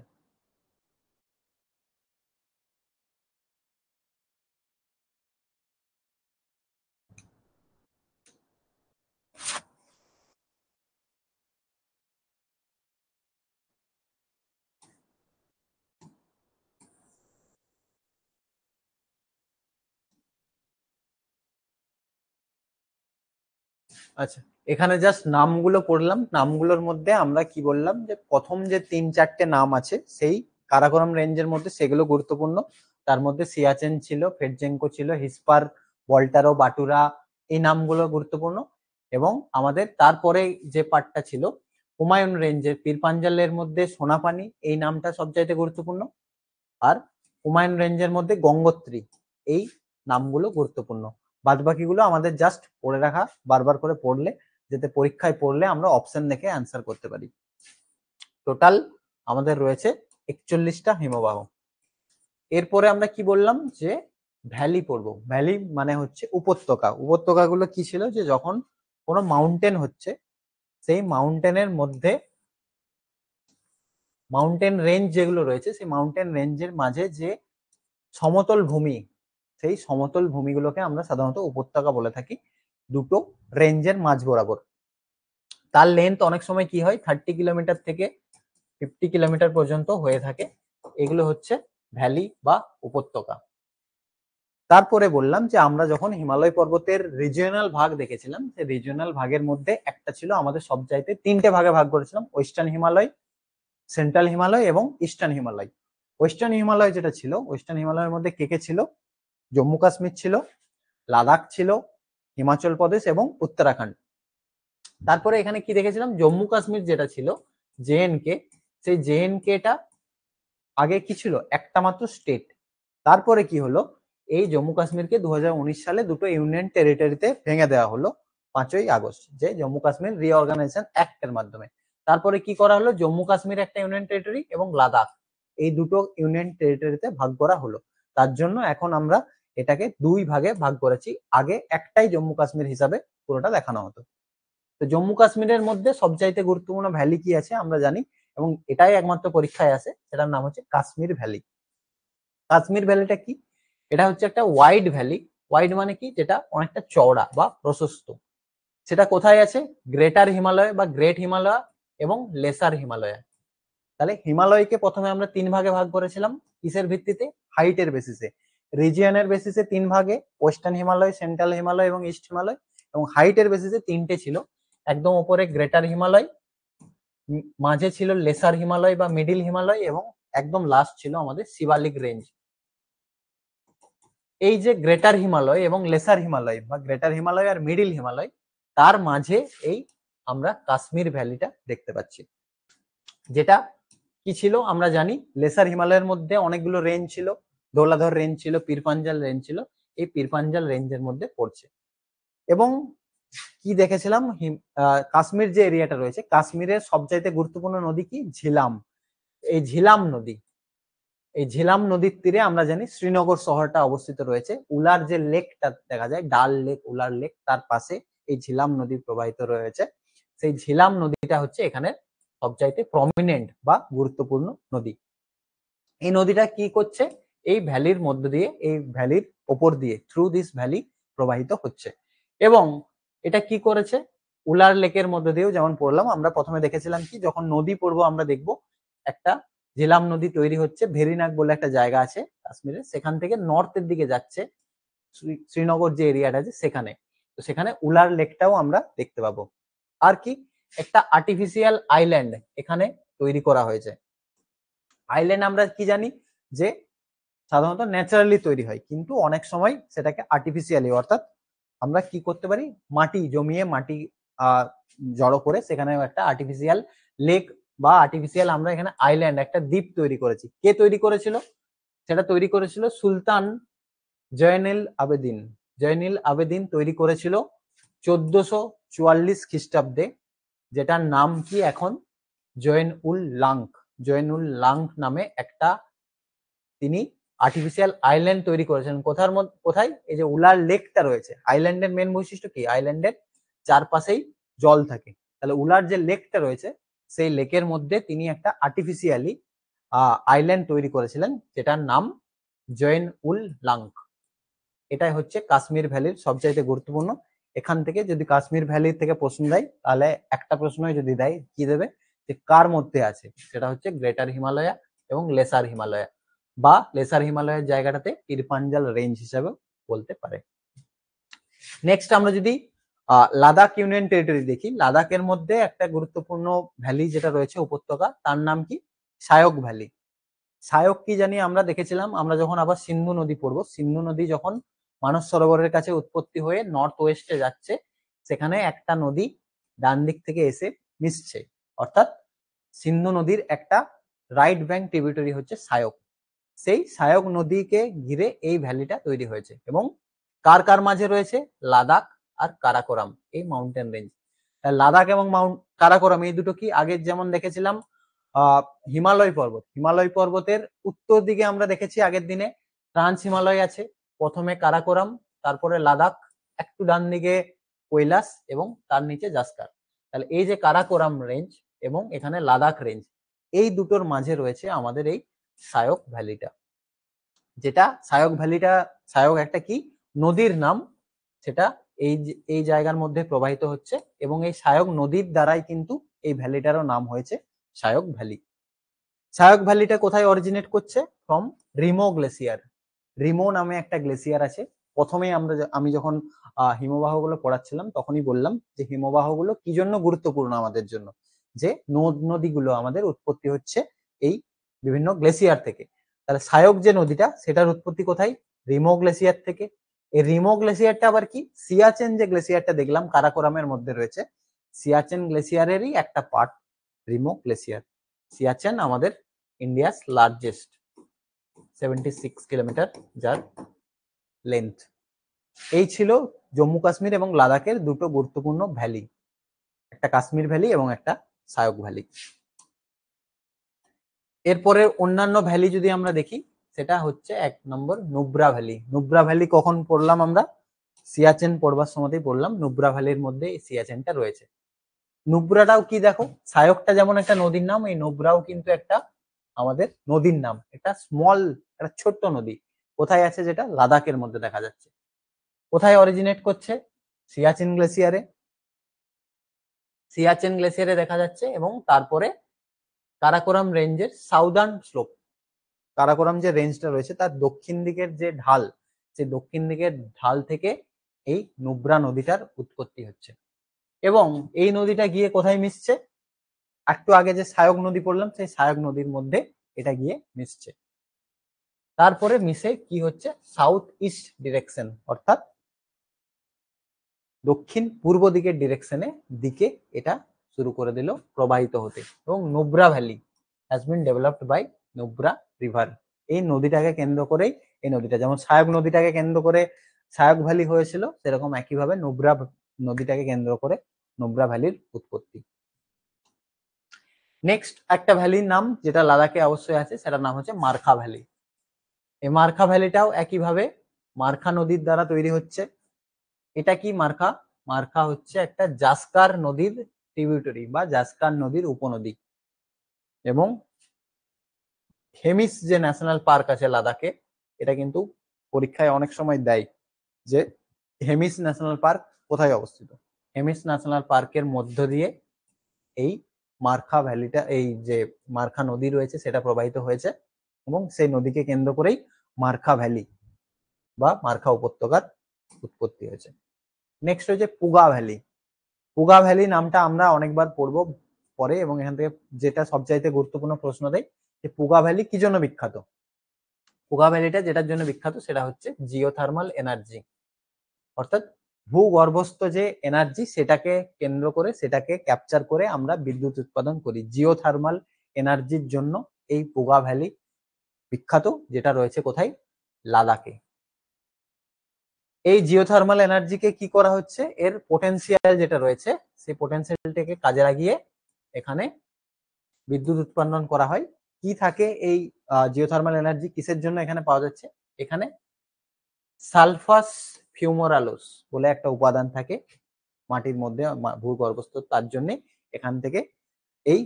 আচ্ছা, এখানে জাস্ট নামগুলো পড়লাম, নামগুলোর মধ্যে আমরা কি বললাম যে প্রথম যে 3-4টে নাম আছে সেই কারাকোরাম রেঞ্জের মধ্যে সেগুলো গুরুত্বপূর্ণ। তার মধ্যে সিয়াচেন ছিল, ফেডজেঙ্কো ছিল, হিসপার, বল্টারো, বাটুরা, এই নামগুলো গুরুত্বপূর্ণ। এবং আমাদের তারপরে যে পার্টটা ছিল হুমায়ুন রেঞ্জের পীরপাঞ্জালের মধ্যে সোনাপানি, এই নামটা সবচাইতে গুরুত্বপূর্ণ। আর হুমায়ুন রেঞ্জের মধ্যে গঙ্গোত্রী, এই নামগুলো গুরুত্বপূর্ণ। বাদবাকিগুলো আমাদের জাস্ট পড়ে রাখা, বারবার করে পড়লে, যাতে পরীক্ষায় পড়লে আমরা অপশন দেখে অ্যান্সার করতে পারি। টোটাল আমাদের রয়েছে 41টা হিমবাহ। এরপরে আমরা কি বললাম যে ভ্যালি পড়বো। ভ্যালি মানে হচ্ছে উপত্যকা। উপত্যকাগুলো কি ছিল, যে যখন কোনো মাউন্টেন হচ্ছে সেই মাউন্টেনের মধ্যে, মাউন্টেন রেঞ্জ যেগুলো রয়েছে সেই মাউন্টেন রেঞ্জের মাঝে যে সমতল ভূমি, সেই সমতল ভূমিগুলোকে আমরা সাধারণত উপত্যকা বলে থাকি, দুটো রেঞ্জের মাঝ বরাবর। তার লেন্থ অনেক সময় কি হয় 30 কিলোমিটার থেকে 50 কিলোমিটার পর্যন্ত হয়ে থাকে। এগুলো হচ্ছে ভ্যালি বা উপত্যকা। তারপরে বললাম যে আমরা যখন হিমালয় পর্বতের রিজিওনাল ভাগ দেখেছিলাম, সেই রিজিওনাল ভাগের মধ্যে একটা ছিল আমাদের সবচাইতে 3টে ভাগে ভাগ করেছিলাম, ওয়েস্টার্ন হিমালয়, সেন্ট্রাল হিমালয় এবং ইস্টার্ন হিমালয়। ওয়েস্টার্ন হিমালয় যেটা ছিল, ওয়েস্টার্ন হিমালয়ের মধ্যে কে কে ছিল? জম্মু কাশ্মীর ছিল, লাদাখ ছিল, হিমাচল প্রদেশ এবং উত্তরাখণ্ড। তারপরে এখানে কি দেখেছিলাম, জম্মু কাশ্মীর যেটা ছিল জেএনকে, সেই জেএনকেটা আগে কি ছিল, একটা মাত্র স্টেট। তারপরে কি হলো, এই জম্মু কাশ্মীরকে 2019 সালে দুটো ইউনিয়ন টেরিটরিতে ভেঙে দেওয়া হলো 5ই আগস্ট, যে জম্মু কাশ্মীর রিঅর্গানাইজেশন অ্যাক্টের মাধ্যমে। তারপরে কি করা হলো, জম্মু কাশ্মীর একটা ইউনিয়ন টেরিটরি এবং লাদাখ, এই দুটো ইউনিয়ন টেরিটরিতে ভাগ করা হলো। তার জন্য এখন আমরা এটাকে 2 ভাগে ভাগ করেছি, আগে একটাই জম্মু কাশ্মীর হিসাবে পুরোটা দেখানো হতো। তো জম্মু কাশ্মীরের মধ্যে সবচাইতে গুরুত্বপূর্ণ ভ্যালি কি আছে আমরা জানি, এবং এটাই একমাত্র পরীক্ষায় আসে, সেটার নাম হচ্ছে কাশ্মীর ভ্যালি। কাশ্মীর ভ্যালিটা কি? এটা হচ্ছে একটা ওয়াইড ভ্যালি। ওয়াইড মানে কি, যেটা অনেকটা চওড়া বা প্রশস্ত। সেটা কোথায় আছে? গ্রেটার হিমালয় বা গ্রেট হিমালয় এবং লেসার হিমালয়। তাহলে হিমালয়কে প্রথমে আমরা 3 ভাগে ভাগ করেছিলাম, কিসের ভিত্তিতে? হাইটের বেসিসে। রিজিয়নের বেসিসে 3 ভাগে, ওয়েস্টার্ন হিমালয়, সেন্ট্রাল হিমালয় এবং ইস্ট হিমালয়। এবং হাইটের বেসিসে 3টে ছিল, একদম উপরে গ্রেটার হিমালয়, মাঝে ছিল লেসার হিমালয় বা মিডিল হিমালয়, এবং একদম লাস্ট ছিল আমাদের শিবালিক রেঞ্জ। এই যে গ্রেটার হিমালয় এবং লেসার হিমালয় বা গ্রেটার হিমালয় আর মিডিল হিমালয়, তার মাঝে এই আমরা কাশ্মীর ভ্যালিটা দেখতে পাচ্ছি। যেটা কি ছিল আমরা জানি, লেসার হিমালয়ের মধ্যে অনেকগুলো রেঞ্জ ছিল, ধৌলাধর রেঞ্জ ছিল, পীরপাঞ্জাল রেঞ্জ ছিল, এই পীরপাঞ্জাল রেঞ্জের মধ্যে পড়ছে। এবং কি দেখেছিলাম, কাশ্মীর যে এরিয়াটা রয়েছে, কাশ্মীরের সবচাইতে গুরুত্বপূর্ণ নদী কি? ঝিলাম। এই ঝিলাম নদী, এই ঝিলাম নদীর তীরে আমরা জানি শ্রীনগর শহরটা অবস্থিত রয়েছে। উলার যে লেকটা দেখা যায়, ডাল লেক, উলার লেক, তার পাশে এই ঝিলাম নদী প্রবাহিত রয়েছে। সেই ঝিলাম নদীটা হচ্ছে এখানে সবচাইতে প্রমিনেন্ট বা গুরুত্বপূর্ণ নদী। এই নদীটা কি করছে, এই ভ্যালির মধ্য দিয়ে, এই ভ্যালির ওপর দিয়ে, থ্রু দিস ভ্যালি প্রবাহিত হচ্ছে। এবং এটা কি করেছে, উলার লেকের মধ্য দিয়েও যেমন পড়লাম, আমরা প্রথমে দেখেছিলাম কি, যখন নদী পড়বো আমরা দেখবো একটা ঝিলাম নদী তৈরি হচ্ছে, ভেরিনাগ বলে একটা জায়গা আছে কাশ্মীরে, সেখান থেকে নর্থের দিকে যাচ্ছে শ্রীনগর যে এরিয়াটা আছে সেখানে। তো সেখানে উলার লেকটাও আমরা দেখতে পাবো। আর কি, একটা আর্টিফিশিয়াল আইল্যান্ড এখানে তৈরি করা হয়েছে। আইল্যান্ড আমরা কি জানি, যে সাধারণত ন্যাচারালি তৈরি হয়, কিন্তু অনেক সময় সেটাকে আর্টিফিশিয়ালি, অর্থাৎ আমরা কি করতে পারি, মাটি জমিয়ে, মাটি জড়ো করে সেখানে একটা আর্টিফিশিয়াল লেক বা আর্টিফিশিয়াল আমরা এখানে আইল্যান্ড, একটা দ্বীপ তৈরি করেছি। কে তৈরি করেছিল? সেটা তৈরি করেছিল সুলতান জয়নুল আবেদিন। জয়নুল আবেদিন তৈরি করেছিল 1444 খ্রিস্টাব্দে, যেটার নাম কি এখন জয়েন উল লাঙ্ক নামে একটা তিনি আর্টিফিশিয়াল আইল্যান্ড তৈরি করেছেন। কোথায়? এই যে উলার লেকটা রয়েছে, আইল্যান্ডের মেন বৈশিষ্ট্য কি? আইল্যান্ডের চারপাশেই জল থাকে। তাহলে উলার যে লেকটা রয়েছে সেই লেকের মধ্যে তিনি একটা আর্টিফিশিয়ালি আইল্যান্ড তৈরি করেছিলেন, যেটার নাম জয়েন উল লাঙ্ক। এটাই হচ্ছে কাশ্মীর ভ্যালির সবচাইতে গুরুত্বপূর্ণ। এখান থেকে যদি কাশ্মীর ভ্যালি থেকে প্রশ্ন দেয়, তাহলে একটা প্রশ্নই যদি দেয় কি দেবে, যে কার মধ্যে আছে, সেটা হচ্ছে গ্রেটার হিমালয়া এবং লেসার হিমালয়া, বা লেসার হিমালয়ের জায়গাটাতে পীরপাঞ্জাল রেঞ্জ হিসাবে বলতে পারে। নেক্সট আমরা যদি লাদাখ ইউনিয়ন টেরিটরি দেখি, লাদাখের মধ্যে একটা গুরুত্বপূর্ণ ভ্যালি যেটা রয়েছে উপত্যকা, তার নাম কি? সায়ক ভ্যালি। সায়ক কি জানি আমরা দেখেছিলাম, আমরা যখন আবার সিন্ধু নদী পড়বো, সিন্ধু নদী যখন মানস সরোবরের কাছে উৎপত্তি হয়ে নর্থ ওয়েস্টে যাচ্ছে, সেখানে একটা নদী ডান দিক থেকে এসে মিশছে, অর্থাৎ সিন্ধু নদীর একটা রাইট ব্যাঙ্ক ট্রিবিউটারি হচ্ছে সায়ক। সেই সায়ক নদীকে ঘিরে এই ভ্যালিটা তৈরি হয়েছে, এবং কার কার মাঝে রয়েছে? লাদাখ আর কারাকোরাম, এই মাউন্টেন রেঞ্জ। লাদাখ এবং কারাকোরাম এই দুটো কি আগের যেমন দেখেছিলাম হিমালয় পর্বত, হিমালয় পর্বতের উত্তর দিকে আমরা দেখেছি আগের দিনে ট্রান্স হিমালয় আছে, প্রথমে কারাকোরাম, তারপরে লাদাখ, একটু ডান দিকে কৈলাস এবং তার নিচে জাস্কার। তাহলে এই যে কারাকোরাম রেঞ্জ এবং এখানে লাদাখ রেঞ্জ, এই দুটোর মাঝে রয়েছে আমাদের এই সায়ক ভ্যালিটা। যেটা সায়ক ভ্যালিটা, সায়ক একটা কি নদীর নাম, সেটা এই জায়গার মধ্যে প্রবাহিত হচ্ছে, এবং এই সায়ক নদীর দ্বারাই কিন্তু এই ভ্যালিটারও নাম হয়েছে সায়ক ভ্যালি। সায়ক ভ্যালিটা কোথায় অরিজিনেট করছে? From Rimo glacier. রিমো নামে একটা গ্লেসিয়ার আছে। প্রথমেই আমি যখন হিমবাহগুলো পড়াচ্ছিলাম তখনই বললাম যে হিমবাহগুলো কি জন্য গুরুত্বপূর্ণ আমাদের জন্য, যে নদ নদীগুলো আমাদের উৎপত্তি হচ্ছে এই বিভিন্ন গ্লেসিয়ার থেকে। তাহলে সায়ক যে নদীটা, সেটার উৎপত্তি কোথায়? রিমো গ্লেসিয়ার থেকে। এই রিমো গ্লেসিয়ারটা আবার কি? সিয়াচেন যে গ্লেসিয়ারটা দেখলাম কারাকোরামের মধ্যে রয়েছে, সিয়াচেন গ্লেসিয়ারেরই একটা পার্ট রিমো গ্লেসিয়ার। সিয়াচেন আমাদের ইন্ডিয়াস লার্জেস্ট, 76 কিলোমিটার যার লেন্থ। এই ছিল জম্মু কাশ্মীর এবং লাদাখের দুটো গুরুত্বপূর্ণ ভ্যালি, একটা কাশ্মীর ভ্যালি এবং একটা সায়ক ভ্যালি। এরপরে অন্যান্য ভ্যালি যদি আমরা দেখি, সেটা হচ্ছে 1 নম্বর নুব্রা ভ্যালি। নুব্রা ভ্যালি কখন পড়লাম আমরা? সিয়াচেন পড়বার সময়তেই পড়লাম, নুব্রা ভ্যালির মধ্যে সিয়াচেনটা রয়েছে। নুব্রাটাও কি দেখো, সায়কটা যেমন একটা নদীর নাম, এই নুব্রাও কিন্তু একটা আমাদের নদীর নাম, একটা স্মল, একটা ছোট্ট নদী। কোথায় আছে? যেটা লাদাখের মধ্যে দেখা যাচ্ছে। কোথায় অরিজিনেট করছে? সিয়াচেন গ্লেসিয়ারে, সিয়াচেন গ্লেসিয়ারে দেখা যাচ্ছে, এবং তারপরে কারাকোরাম রেঞ্জের সাউদার্ন স্লোপ, কারাকোরাম যে রেঞ্জটা রয়েছে তার দক্ষিণ দিকের যে ঢাল, সেই দক্ষিণ দিকের ঢাল থেকে এই নুব্রা নদীটার উৎপত্তি হচ্ছে, এবং এই নদীটা গিয়ে কোথায় মিশছে? একটু আগে যে সায়ক নদী পড়লাম, সেই সায়ক নদীর মধ্যে এটা গিয়ে মিশছে। তারপরে মিশে কি হচ্ছে? সাউথ ইস্ট ডিরেকশন, অর্থাৎ দক্ষিণ পূর্ব দিকের ডিরেকশনে দিকে এটা শুরু করে দিল প্রবাহিত হতে, এবং Nubra valley has been developed by Nubra river. এই নদীটাকে কেন্দ্র করেই, এই নদীটা যেমন সায়ক নদীটাকে কেন্দ্র করে সায়ক ভ্যালি হয়েছিল, সেরকম একইভাবে নুব্রা নদীটাকে কেন্দ্র করে নুব্রা ভ্যালির উৎপত্তি। নেক্সট একটা ভ্যালির নাম যেটা লাদাখে অবশ্যই আছে, সেটার নাম হচ্ছে মারখা ভ্যালি। এই মারখা ভ্যালিটাও একইভাবে মারখা নদীর দ্বারা তৈরি হচ্ছে। এটা কি মারখা? মারখা হচ্ছে একটা জাস্কার নদীর ট্রিবিউটারি বা জাস্কার নদীর উপনদী, এবং হেমিস যে ন্যাশনাল পার্ক আছে লাদাখে, এটা কিন্তু পরীক্ষায় অনেক সময় দেয় যে হেমিস ন্যাশনাল পার্ক কোথায় অবস্থিত। হেমিস ন্যাশনাল পার্কের মধ্য দিয়ে এই মারখা ভ্যালিটা, এই যে মারখা নদী রয়েছে সেটা প্রবাহিত হয়েছে, এবং সেই নদীকে কেন্দ্র করেই মারখা ভ্যালি বা মারখা উপত্যকার উৎপত্তি হয়েছে। নেক্সট হচ্ছে পুগা ভ্যালি। পুগা ভ্যালি নামটা আমরা অনেকবার পড়বো পরে, এবং এখান থেকে যেটা সবচাইতে গুরুত্বপূর্ণ প্রশ্ন দেয় যে পুগা ভ্যালি কি জন্য বিখ্যাত। পুগা ভ্যালিটা যেটার জন্য বিখ্যাত সেটা হচ্ছে জিওথার্মাল এনার্জি, অর্থাৎ ভূগর্ভস্থ যে এনার্জি সেটাকে কেন্দ্র করে, সেটাকে ক্যাপচার করে আমরা বিদ্যুৎ উৎপাদন করি। জিওথার্মাল এনার্জির জন্য এই পুগা ভ্যালি বিখ্যাত, যেটা রয়েছে কোথায়, লাদাখে। এই জিওথার্মাল এনার্জিকে কি করা হচ্ছে, এর পোটেনশিয়াল যেটা রয়েছে সেই পোটেনশিয়ালটাকে কাজে লাগিয়ে এখানে বিদ্যুৎ উৎপাদন করা হয়। কি থাকে এই জিওথার্মাল এনার্জি কিসের জন্য এখানে পাওয়া যাচ্ছে, এখানে সালফাস ফিউমোরালোস বলে একটা উপাদান থাকে মাটির মধ্যে ভূগর্ভস্থ, তার জন্য এখান থেকে এই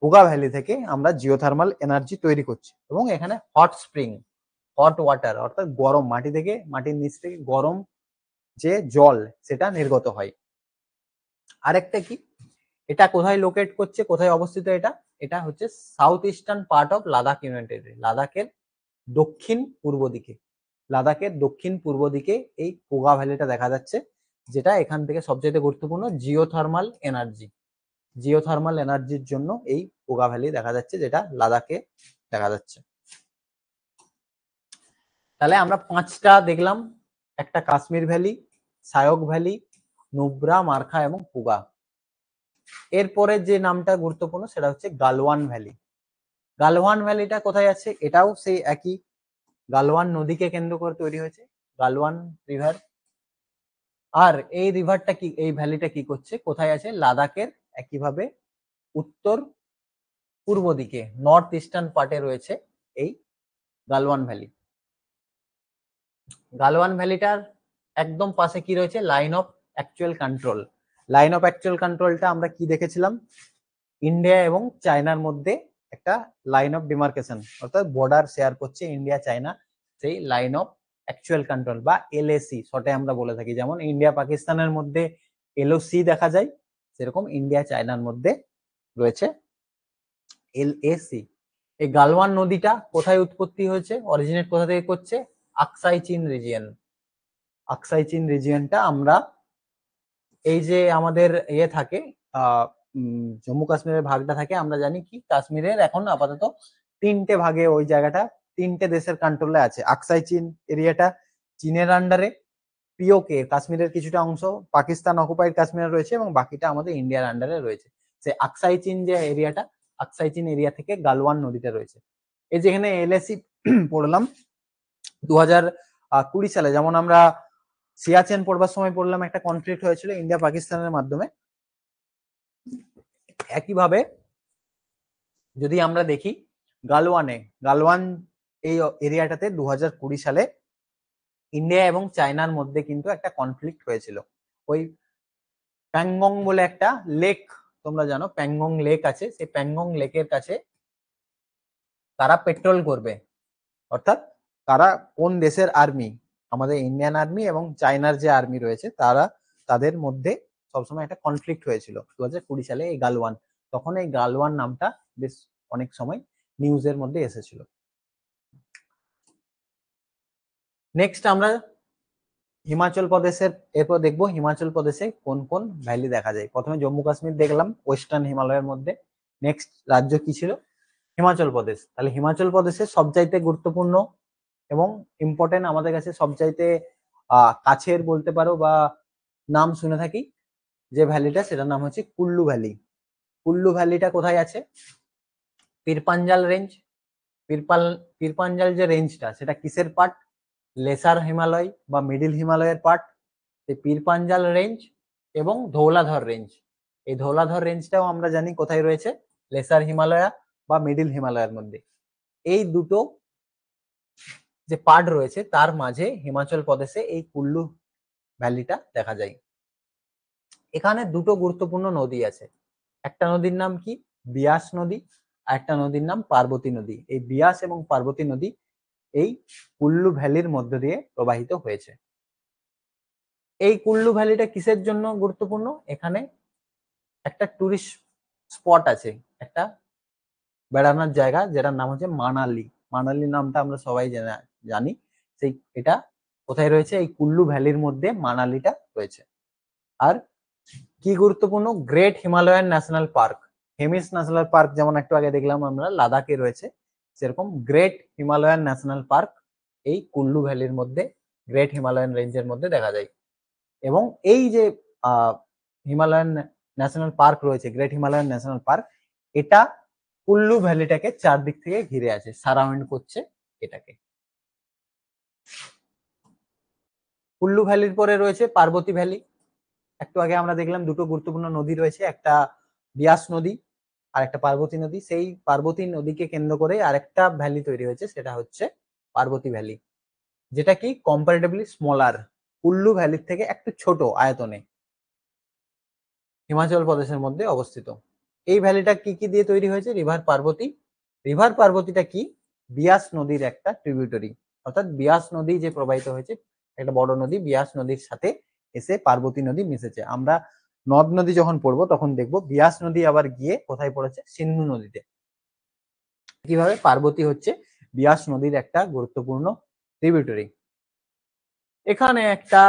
পুগা ভ্যালি থেকে আমরা জিওথার্মাল এনার্জি তৈরি করছি। এবং এখানে হট স্প্রিং, হট ওয়াটার অর্থাৎ গরম মাটি থেকে, মাটির নিচ থেকে গরম যে জল সেটা নির্গত হয়। আরেকটা কি, এটা কোথায় লোকেট করছে, কোথায় অবস্থিত, এটা এটা হচ্ছে south eastern part of Ladakh union territory, লাদাখের দক্ষিণ পূর্ব দিকে। লাদাখের দক্ষিণ পূর্ব দিকে এই পুগা ভ্যালিটা দেখা যাচ্ছে, যেটা এখান থেকে সবচেয়ে গুরুত্বপূর্ণ জিওথার্মাল এনার্জি, জিওথার্মাল এনার্জির জন্য এই পুগা ভ্যালি দেখা যাচ্ছে, যেটা লাদাখে দেখা যাচ্ছে। তাহলে আমরা 5টা দেখলাম, একটা কাশ্মীর ভ্যালি, সায়ক ভ্যালি, নুব্রা, মারখা এবং পুগা। এরপরে যে নামটা গুরুত্বপূর্ণ সেটা হচ্ছে গালওয়ান ভ্যালি। গালওয়ান ভ্যালিটা কোথায় আছে, এটাও সেই একই গালওয়ান নদীকে কেন্দ্র করে তৈরি হয়েছে, গালওয়ান রিভার। আর এই রিভারটা কি, এই ভ্যালিটা কি করছে, কোথায় আছে, লাদাখের একইভাবে উত্তর পূর্ব দিকে, নর্থ ইস্টার্ন পার্টে রয়েছে এই গালওয়ান ভ্যালি। গালওয়ান ভ্যালিটার একদম পাশে কি রয়েছে, line of actual control. Line of actual কন্ট্রোলটা আমরা কি দেখেছিলাম, ইন্ডিয়া এবং চায়নার মধ্যে একটা লাইন অফ ডিমার্কেশন, অর্থাৎ বর্ডার শেয়ার করছে ইন্ডিয়া চায়না, সেই লাইন অফ অ্যাকচুয়াল কন্ট্রোল বা এলএসি শর্টে আমরা বলে থাকি। যেমন ইন্ডিয়া পাকিস্তানের মধ্যে এলওসি দেখা যায়, সেরকম ইন্ডিয়া চায়নার মধ্যে রয়েছে এলএসি। এই গালওয়ান নদীটা কোথায় উৎপত্তি হয়েছে, অরিজিনেট কোথা থেকে করছে, আকসাই চীন রিজিয়ন। আকসাই চীন রিজিয়নটা আমরা এই যে আমাদের ইয়ে থাকে জম্মু কাশ্মীরের ভাগটা থাকে, আমরা জানি কি কাশ্মীরের এখন আপাতত 3টে ভাগে ওই জায়গাটা 3টে দেশের কন্ট্রোলে আছে। আকসাই চীন এরিয়াটা চীনের আন্ডারে, পিওকে কাশ্মীরের কিছুটা অংশ পাকিস্তান অকুপাইড কাশ্মীরে রয়েছে এবং বাকিটা আমাদের ইন্ডিয়ার আন্ডারে রয়েছে। সেই আকসাই চীন যে এরিয়াটা, আকসাই চীন এরিয়া থেকে গালওয়ান নদীটা রয়েছে। এই যেখানে এলএসি পড়লাম 2020 সালে, যেমন আমরা সিয়াচেন পড়বার সময় পড়লাম একটা কনফ্লিক্ট হয়েছিল ইন্ডিয়া পাকিস্তানের মাধ্যমে। একইভাবে যদি আমরা দেখি গালওয়ান এই এরিয়াটাতে 2020 সালে ইন্ডিয়া এবং চায়নার মধ্যে কিন্তু একটা কনফ্লিক্ট হয়েছিল। ওই প্যাংগং বলে একটা লেক, তোমরা জানো প্যাংগং লেক আছে, সেই প্যাংগং লেকের কাছে তারা পেট্রোল করবে, অর্থাৎ তারা কোন দেশের আর্মি, আমাদের ইন্ডিয়ান আর্মি এবং চায়নার যে আর্মি রয়েছে তারা, তাদের মধ্যে সবসময় একটা কনফ্লিক্ট হয়েছিল 2020 সালে এই গালওয়ান। তখন এই গালওয়ান নামটা বেশ অনেক সময় নিউজের মধ্যে এসেছিল। নেক্সট আমরা হিমাচল প্রদেশের, এরপর দেখবো হিমাচল প্রদেশে কোন কোন ভ্যালি দেখা যায়। প্রথমে জম্মু কাশ্মীর দেখলাম ওয়েস্টার্ন হিমালয়ের মধ্যে, নেক্সট রাজ্য কি ছিল, হিমাচল প্রদেশ। তাহলে হিমাচল প্রদেশের সবচাইতে গুরুত্বপূর্ণ এবং ইম্পর্টেন্ট, আমাদের কাছে সবচাইতে কাছের বলতে পারো বা নাম শুনে থাকি যে ভ্যালিটা, সেটার নাম হচ্ছে কুল্লু ভ্যালি। কুল্লু ভ্যালিটা কোথায় আছে, পীরপাঞ্জাল রেঞ্জ। পীরপাঞ্জাল যে রেঞ্জটা সেটা কিসের পার্ট, লেসার হিমালয় বা মিডিল হিমালয়ের পার্ট। এই পীরপাঞ্জাল রেঞ্জ এবং ধৌলাধর রেঞ্জ, এই ধৌলাধর রেঞ্জটাও আমরা জানি কোথায় রয়েছে, লেসার হিমালয়া বা মিডিল হিমালয়ের মধ্যে। এই দুটো যে পার্ট রয়েছে তার মাঝে হিমাচল প্রদেশে এই কুল্লু ভ্যালিটা দেখা যায়। এখানে দুটো গুরুত্বপূর্ণ নদী আছে, একটা নদীর নাম কি বিয়াস নদী, আর একটা নদীর নাম পার্বতী নদী। এই বিয়াস এবং পার্বতী নদী এই কুল্লু ভ্যালির মধ্য দিয়ে প্রবাহিত হয়েছে। এই কুল্লু ভ্যালিটা কিসের জন্য গুরুত্বপূর্ণ, এখানে একটা টুরিস্ট স্পট আছে, একটা বেড়ানোর জায়গা যেটার নাম হচ্ছে মানালি। মানালি নামটা আমরা সবাই জানি, সেই এটা কোথায় রয়েছে, এই কুল্লু ভ্যালির মধ্যে মানালিটা রয়েছে। আর কি গুরুত্বপূর্ণ, great Himalayan national park, Hemis national park যেমন একটু আগে দেখলাম আমরা লাদাখে রয়েছে, সেরকম গ্রেট হিমালয়ান ন্যাশনাল পার্ক এই কুল্লু ভ্যালির মধ্যে, গ্রেট হিমালয়ান রেঞ্জের মধ্যে দেখা যায়। এবং এই যে হিমালয়ান ন্যাশনাল পার্ক রয়েছে, গ্রেট হিমালয়ান ন্যাশনাল পার্ক, এটা কুল্লু ভ্যালিটাকে চারদিক থেকে ঘিরে আছে, সারাউন্ড করছে এটাকে। কুল্লু ভ্যালির পরে রয়েছে পার্বতী ভ্যালি। একটু আগে আমরা দেখলাম দুটো গুরুত্বপূর্ণ নদী রয়েছে, একটা বিয়াস নদী আর একটা পার্বতী নদী। সেই পার্বতী নদীকে কেন্দ্র করে আরেকটা ভ্যালি তৈরি হয়েছে, সেটা হচ্ছে পার্বতী ভ্যালি, যেটা কি কম্পারেটিভলি স্মলার, কুল্লু ভ্যালির থেকে একটু ছোট আয়তনে, হিমাচল প্রদেশের মধ্যে অবস্থিত। এই ভ্যালিটা কি কি দিয়ে তৈরি হয়েছে? রিভার পার্বতী। রিভার পার্বতীটা কি? বিয়াস নদীর একটা ট্রিবিউটারি, অর্থাৎ বিয়াস নদী যে প্রবাহিত হয়েছে, একটা বড় নদী, বিয়াস নদীর সাথে এসে পার্বতী নদী মিশেছে। আমরা নদ নদী যখন পড়বো তখন দেখবো বিয়াস নদী আবার গিয়ে কোথায় পড়েছে? সিন্ধু নদীতে। কিভাবে? পার্বতী হচ্ছে বিয়াস নদীর একটা গুরুত্বপূর্ণ ট্রিবিউটারি। এখানে একটা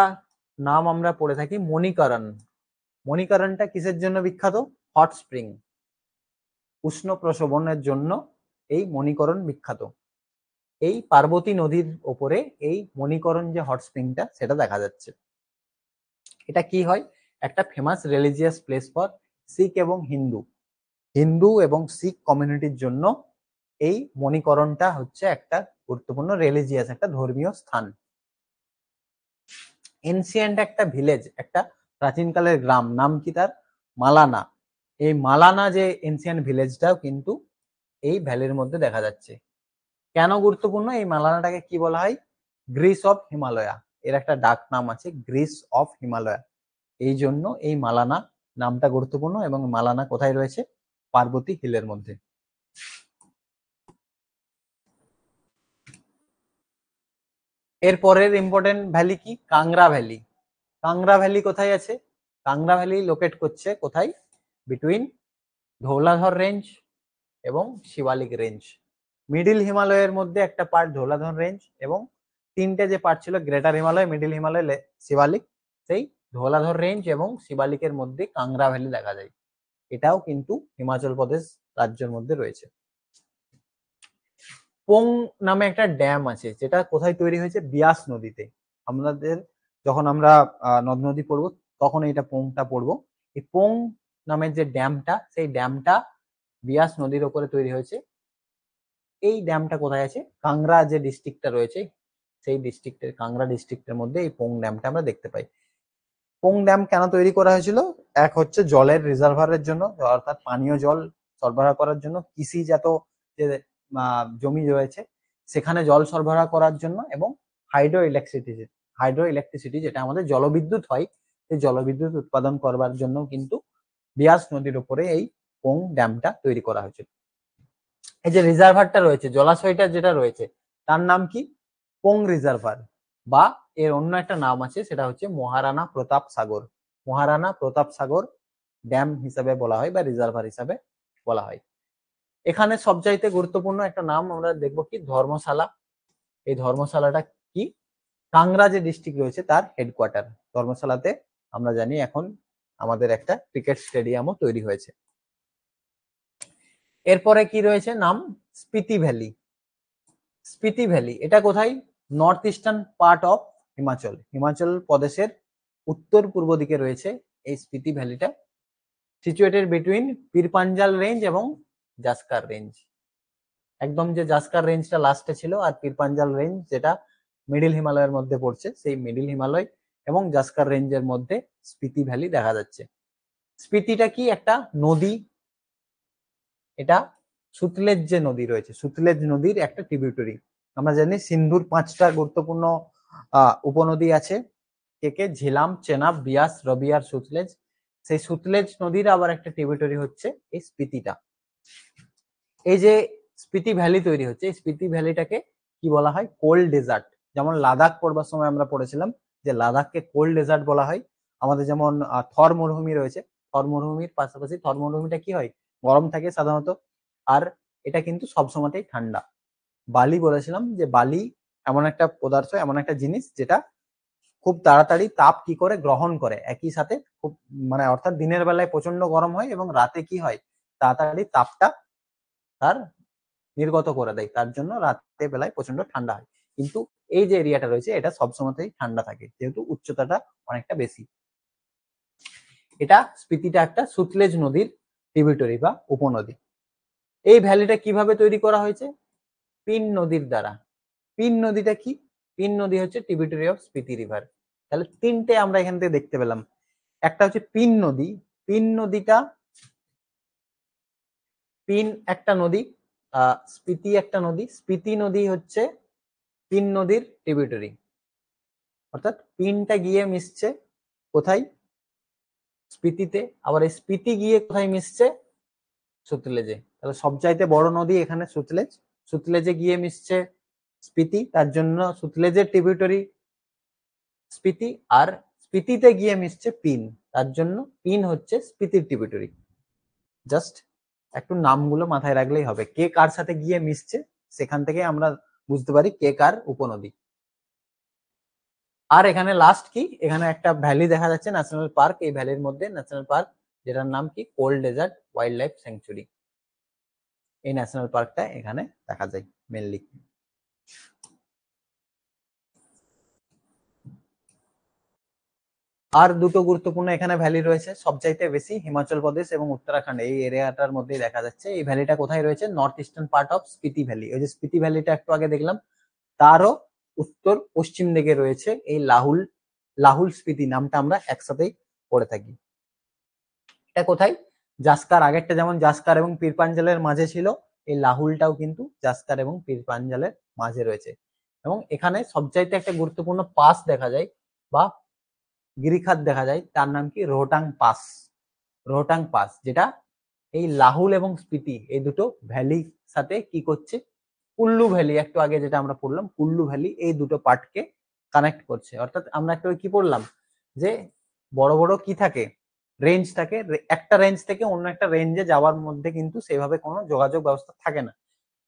নাম আমরা পড়ে থাকি, মণিকরণ। মণিকরণটা কিসের জন্য বিখ্যাত? হট স্প্রিং, উষ্ণ প্রসবনের জন্য এই মণিকরণ বিখ্যাত। এই পার্বতী নদীর ওপরে এই মণিকরণ যে হট স্প্রিংটা, সেটা দেখা যাচ্ছে। এটা কি হয়? একটা ফেমাস রিলিজিয়াস প্লেস ফর শিখ এবং হিন্দু, হিন্দু এবং শিখ কমিউনিটির জন্য এই মণিকরণটা হচ্ছে একটা গুরুত্বপূর্ণ রিলিজিয়াস, একটা ধর্মীয় স্থান। এনসিয়েন্ট একটা ভিলেজ, একটা প্রাচীনকালের গ্রাম, নাম কি তার? মালানা। এই মালানা যে এনসিয়েন্ট ভিলেজটাও কিন্তু এই ভ্যালির মধ্যে দেখা যাচ্ছে। কেন গুরুত্বপূর্ণ? এই মালানাটাকে কি বলা হয়? Greece of Himalaya. এর একটা ডাক নাম আছে, গ্রিস অফ হিমালয়া। এই জন্য এই মালানা নামটা গুরুত্বপূর্ণ, এবং মালানা কোথায় রয়েছে? পার্বতী হিলের মধ্যে। এরপরের ইম্পর্টেন্ট ভ্যালি কি? কাংরা ভ্যালি। কাংরা ভ্যালি কোথায় আছে? কাংরা ভ্যালি লোকেট করছে কোথায়? বিটুইন ধৌলাধর রেঞ্জ এবং শিবালিক রেঞ্জ। মিডিল হিমালয়ের মধ্যে একটা পার্ট ধৌলাধর রেঞ্জ, এবং তিনটে যে পার্ট ছিল, গ্রেটার হিমালয়, মিডিল হিমালয়, শিবালিক, সেই ধৌলাধর রেঞ্জ এবং শিবালিকের মধ্যে কাংরা ভ্যালি দেখা যায়। এটাও কিন্তু হিমাচল প্রদেশ রাজ্যের মধ্যে রয়েছে। পোং নামে একটা ড্যাম আছে, যেটা কোথায় তৈরি হয়েছে? বিয়াস নদীতে। আমাদের যখন আমরা নদ নদী পড়বো তখন এইটা পোংটা পড়বো। এই পোং নামের যে ড্যামটা, সেই ড্যামটা বিয়াস নদীর ওপরে তৈরি হয়েছে। এই ড্যামটা কোথায় আছে? কাংরা যে ডিস্ট্রিক্টটা রয়েছে, সেই ডিস্ট্রিক্টের, কাংরা ডিস্ট্রিক্টের মধ্যে এই পোং ড্যামটা আমরা দেখতে পাই। পোং ড্যাম কেন তৈরি করা হয়েছিল? এক হচ্ছে জলের রিজার্ভারের জন্য, অর্থাৎ পানীয় জল সরবরাহ করার জন্য, কৃষিজাত যে জমি রয়েছে সেখানে জল সরবরাহ করার জন্য, এবং হাইড্রো ইলেকট্রিসিটি যেটা আমাদের জলবিদ্যুৎ হয়, সেই জলবিদ্যুৎ উৎপাদন করবার জন্য কিন্তু বিয়াস নদীর উপরে এই পোং ড্যামটা তৈরি করা হয়েছিল। এই যে রিজার্ভারটা রয়েছে, জলাশয়টা যেটা রয়েছে, তার নাম কি? পোং রিজার্ভার, বা এর অন্য একটা নাম আছে, সেটা হচ্ছে মহারানা প্রতাপ সাগর। মহারানা প্রতাপ সাগর ড্যাম হিসাবে বলা হয়, বা রিজার্ভার হিসাবে বলা হয়। এখানে সবচাইতে গুরুত্বপূর্ণ একটা নাম আমরা দেখবো কি? ধর্মশালা। এই ধর্মশালাটা কি? কাংরা যে ডিস্ট্রিক্ট রয়েছে তার হেডকোয়ার্টার। ধর্মশালাতে আমরা জানি এখন আমাদের একটা ক্রিকেট স্টেডিয়ামও তৈরি হয়েছে। এরপরে কি রয়েছে নাম? স্পিতি ভ্যালি। স্পিতি ভ্যালি এটা কোথায়? North eastern part of Himachal, Himachal প্রদেশের উত্তর পূর্ব দিকে রয়েছে এই স্পিতি ভ্যালিটা, সিচুয়েটেড বিটুইন পীরপাঞ্জাল রেঞ্জ এবং জাসকার রেঞ্জ। একদম যে জাসকার রেঞ্জটা লাস্টে ছিল, আর পীরপাঞ্জাল রেঞ্জ যেটা মিডিল হিমালয়ের মধ্যে পড়ছে, সেই মিডিল হিমালয় এবং জাসকার রেঞ্জের মধ্যে স্পিতি ভ্যালি দেখা যাচ্ছে। স্পিতিটা কি? একটা নদী। এটা সুতলেজ যে নদী রয়েছে, সুতলেজ নদীর একটা ট্রিবিউটারি। আমরা জানি সিন্ধুর 5টা গুরুত্বপূর্ণ উপনদী আছে, কে? ঝিলাম, চেনাব, বিয়াস, রবি আর সুতলেজ। সেই সুতলেজ নদীর আবার একটা ট্রিবিউটারি হচ্ছে এই স্পিতিটা। এই যে স্পিতি ভ্যালি তৈরি হচ্ছে, এই স্পিতি ভ্যালিটাকে কি বলা হয়? Cold dessert. যেমন লাদাখ পড়বার সময় আমরা পড়েছিলাম যে লাদাখকে কোল্ড ডেজার্ট বলা হয়। আমাদের যেমন থর মরুভূমি রয়েছে, থর মরুভূমির পাশাপাশি থর মরুভূমিটা কি হয়? গরম থাকে সাধারণত, আর এটা কিন্তু সবসময়তেই ঠান্ডা। বালি বলেছিলাম যে বালি এমন একটা পদার্থ, এমন একটা জিনিস যেটা খুব তাড়াতাড়ি তাপ কি করে গ্রহণ করে, একই সাথে খুব, মানে অর্থাৎ দিনের বেলায় প্রচন্ড গরম হয় এবং রাতে কি হয়? তাড়াতাড়ি তাপটা তার নির্গত করে দেয়, তার জন্য রাতে বেলায় প্রচন্ড ঠান্ডা হয়। কিন্তু এই যে এরিয়াটা রয়েছে এটা সবসময়তেই ঠান্ডা থাকে, যেহেতু উচ্চতাটা অনেকটা বেশি। এটা স্পিতিটা একটা সুতলেজ নদীর ট্রিবিউটারি বা উপনদী। এই ভ্যালিটা কিভাবে তৈরি করা হয়েছে? পিন নদীর দ্বারা। পিন নদীটা কি? পিন নদী হচ্ছে ট্রিবিউটারি অফ স্পিতি রিভার। তাহলে তিনটে আমরা এখান থেকে দেখতে পেলাম। একটা হচ্ছে পিন নদী, পিন নদীটা, পিন একটা নদী, স্পিতি একটা নদী, স্পিতি নদী হচ্ছে পিন নদীর ট্রিবিউটারি। অর্থাৎ পিনটা গিয়ে মিশছে কোথায়? স্পিতিতে। আবার এই স্পিতি গিয়ে কোথায় মিশছে? সতলেজে। তাহলে সবচাইতে বড় নদী এখানে সতলেজ, সতলেজে গিয়ে মিশছে স্পিতি, তার জন্য সতলেজের ট্রিবিউটারি স্পিতি, আর স্পিতিতে গিয়ে মিশছে পিন, তার জন্য পিন হচ্ছে স্পিতির ট্রিবিউটারি। জাস্ট একটু নামগুলো মাথায় রাখলেই হবে, কে কার সাথে গিয়ে মিশছে সেখান থেকে আমরা বুঝতে পারি কে কার উপনদী। আর এখানে লাস্ট কি, এখানে একটা ভ্যালি দেখা যাচ্ছে ন্যাশনাল পার্ক, এই ভ্যালির মধ্যে ন্যাশনাল পার্ক যেটার নাম কি cold dessert wild life sanctuary, এই ন্যাশনাল পার্কটা এখানে দেখা যায় মেনলি। আর দুটো গুরুত্বপূর্ণ এখানে ভ্যালি রয়েছে, সবচাইতে বেশি হিমাচল প্রদেশ এবং উত্তরাখণ্ড এই এরিয়াটার মধ্যেই দেখা যাচ্ছে। এই ভ্যালিটা কোথায় রয়েছে? North eastern part of Spiti valley. ওই যে স্পিতি ভ্যালিটা একটু আগে দেখলাম, তারও উত্তর পশ্চিম দিকে রয়েছে এই লাহুল, লাহুল স্পিতি নামটা আমরা একসাথেই পড়ে থাকি। এটা কোথায়? জাসকার, আগেরটা যেমন জাসকার এবং পীরপাঞ্জালের মাঝে ছিল, এই লাহুলটাও কিন্তু জাসকার এবং পীরপাঞ্জালের মাঝে রয়েছে। এবং এখানে সবচাইতে একটা গুরুত্বপূর্ণ পাস দেখা যায় বা গিরিখাত দেখা যায়, তার নাম কি রোহটাং পাস। রোহটাং পাস যেটা এই লাহুল এবং স্পিতি এই দুটো ভ্যালির সাথে কি করছে? কুল্লু ভ্যালি, একটু আগে যেটা আমরা পড়লাম কুল্লু ভ্যালি, এই দুটো পার্টকে কানেক্ট করছে। অর্থাৎ আমরা একটু কি পড়লাম যে বড় বড় কি থাকে? রেঞ্জ থাকে, একটা রেঞ্জ থেকে অন্য একটা রেঞ্জে যাওয়ার মধ্যে কিন্তু সেভাবে কোনো যোগাযোগ ব্যবস্থা থাকে না,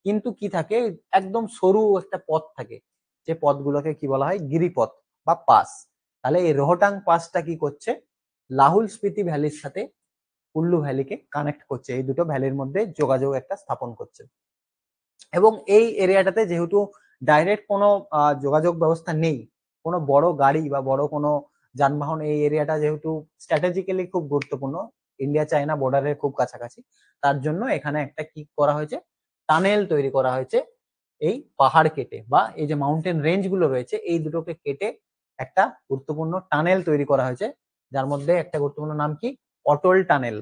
কিন্তু কি থাকে? একদম সরু একটা পথ থাকে, যে পথগুলোকে কি বলা হয়? গিরিপথ বা পাস। তাহলে এই রোহটাং পাসটা কি করছে? লাহুল স্পিতি ভ্যালির সাথে কুল্লু ভ্যালিকে কানেক্ট করছে, এই দুটো ভ্যালির মধ্যে যোগাযোগ একটা স্থাপন করছে। এবং এই এরিয়াটাতে যেহেতু ডাইরেক্ট কোনো যোগাযোগ ব্যবস্থা নেই, কোনো বড় গাড়ি বা বড় কোনো যানবাহন, এই এরিয়াটা যেহেতু স্ট্র্যাটেজিক্যালি খুব গুরুত্বপূর্ণ, ইন্ডিয়া চায়না বর্ডারের খুব কাছাকাছি, তার জন্য এখানে একটা কি করা হয়েছে? টানেল তৈরি করা হয়েছে, এই পাহাড় কেটে বা এই যে মাউন্টেন রেঞ্জ গুলো রয়েছে এই দুটোকে কেটে একটা গুরুত্বপূর্ণ টানেল তৈরি করা হয়েছে, যার মধ্যে একটা গুরুত্বপূর্ণ নাম কি অটল টানেল,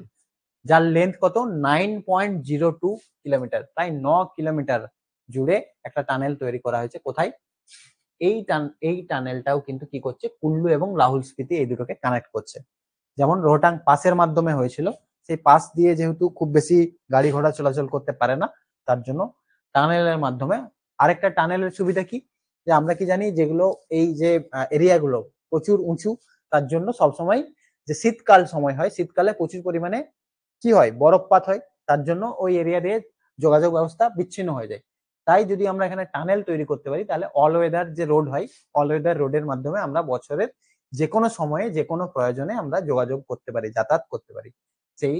যার লেন্থ কত 9.02 কিলোমিটার, প্রায় 9 কিলোমিটার জুড়ে একটা টানেল তৈরি করা হয়েছে। কোথায়? এই টানেলটাও কিন্তু কি করছে? কুল্লু এবং লাহুল স্পিতি এই দুটোকে কানেক্ট করছে। যেমন রোহটাং পাসের মাধ্যমে হয়েছিল, সেই পাস দিয়ে যেহেতু খুব বেশি গাড়ি ঘোড়া চলাচল করতে পারে না, তার জন্য টানেলের মাধ্যমে। আরেকটা টানেলের সুবিধা কি, যে আমরা কি জানি যেগুলো এই যে এরিয়াগুলো প্রচুর উঁচু, তার জন্য সবসময় যে শীতকাল সময় হয়, শীতকালে প্রচুর পরিমাণে কি হয়? বরফপাত হয়, তার জন্য ওই এরিয়া দিয়ে যোগাযোগ ব্যবস্থা বিচ্ছিন্ন হয়ে যায়। তাই যদি আমরা এখানে টানেল তৈরি করতে পারি, তাহলে অল ওয়েদার যে রোড হয়, অল ওয়েদার রোডের মাধ্যমে আমরা বছরের যে কোনো সময়ে যে কোনো প্রয়োজনে আমরা যোগাযোগ করতে পারি, যাতায়াত করতে পারি। সেই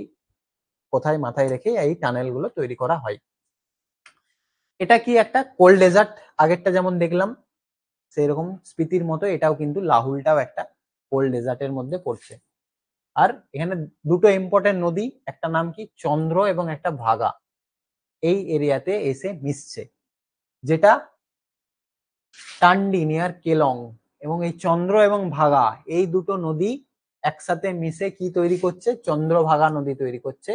কোথায় মাথায় রেখে এই টানেল গুলো তৈরি করা হয়। এটা কি একটা কোল্ড ডেজার্ট, আগেরটা যেমন দেখলাম সেই রকম স্পিতির মতো এটাও কিন্তু লাহুলটাও একটা কোল্ড ডেজার্টের মধ্যে পড়ছে। আর এখানে দুটো ইম্পর্টেন্ট নদী, একটা নাম কি চন্দ্র এবং একটা ভাগা, এই এরিয়াতে এসে মিশছে, যেটা টান্ডি নিয়ার কেলং। এবং এই চন্দ্র এবং ভাগা এই দুটো নদী একসাথে মিশে কি তৈরি করছে? চন্দ্রভাগা নদী তৈরি করছে,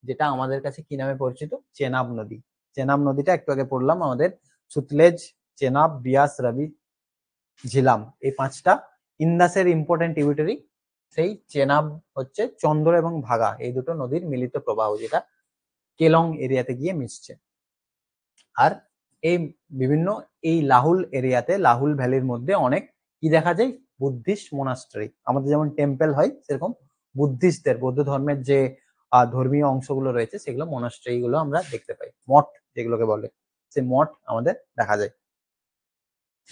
যেটা আমাদের কাছে কি নামে পরিচিত? চেনাব নদী। চেনাব নদীটা একটু আগে পড়লাম আমাদের, সুতলেজ, চেনাব, বিয়াস, রাবি, ঝিলাম, এই পাঁচটা ইন্দাসের ইম্পর্টেন্ট ট্রিবিউটারি। সেই চেনাব হচ্ছে চন্দ্র এবং ভাগা এই দুটো নদীর মিলিত প্রবাহ, যেটা কেলং এরিয়াতে গিয়ে মিশছে। আর এই বিভিন্ন এই লাহুল এরিয়াতে, লাহুল ভ্যালির মধ্যে অনেক কি দেখা যায়? Buddhist monastery. আমাদের যেমন টেম্পল হয়, সেরকম বুদ্ধিস্টদের, বৌদ্ধ ধর্মের যে ধর্মীয় অংশগুলো রয়েছে সেগুলো মোনাস্ট্রি গুলো আমরা দেখতে পাই, মঠ যেগুলোকে বলে, সেই মঠ আমাদের দেখা যায়।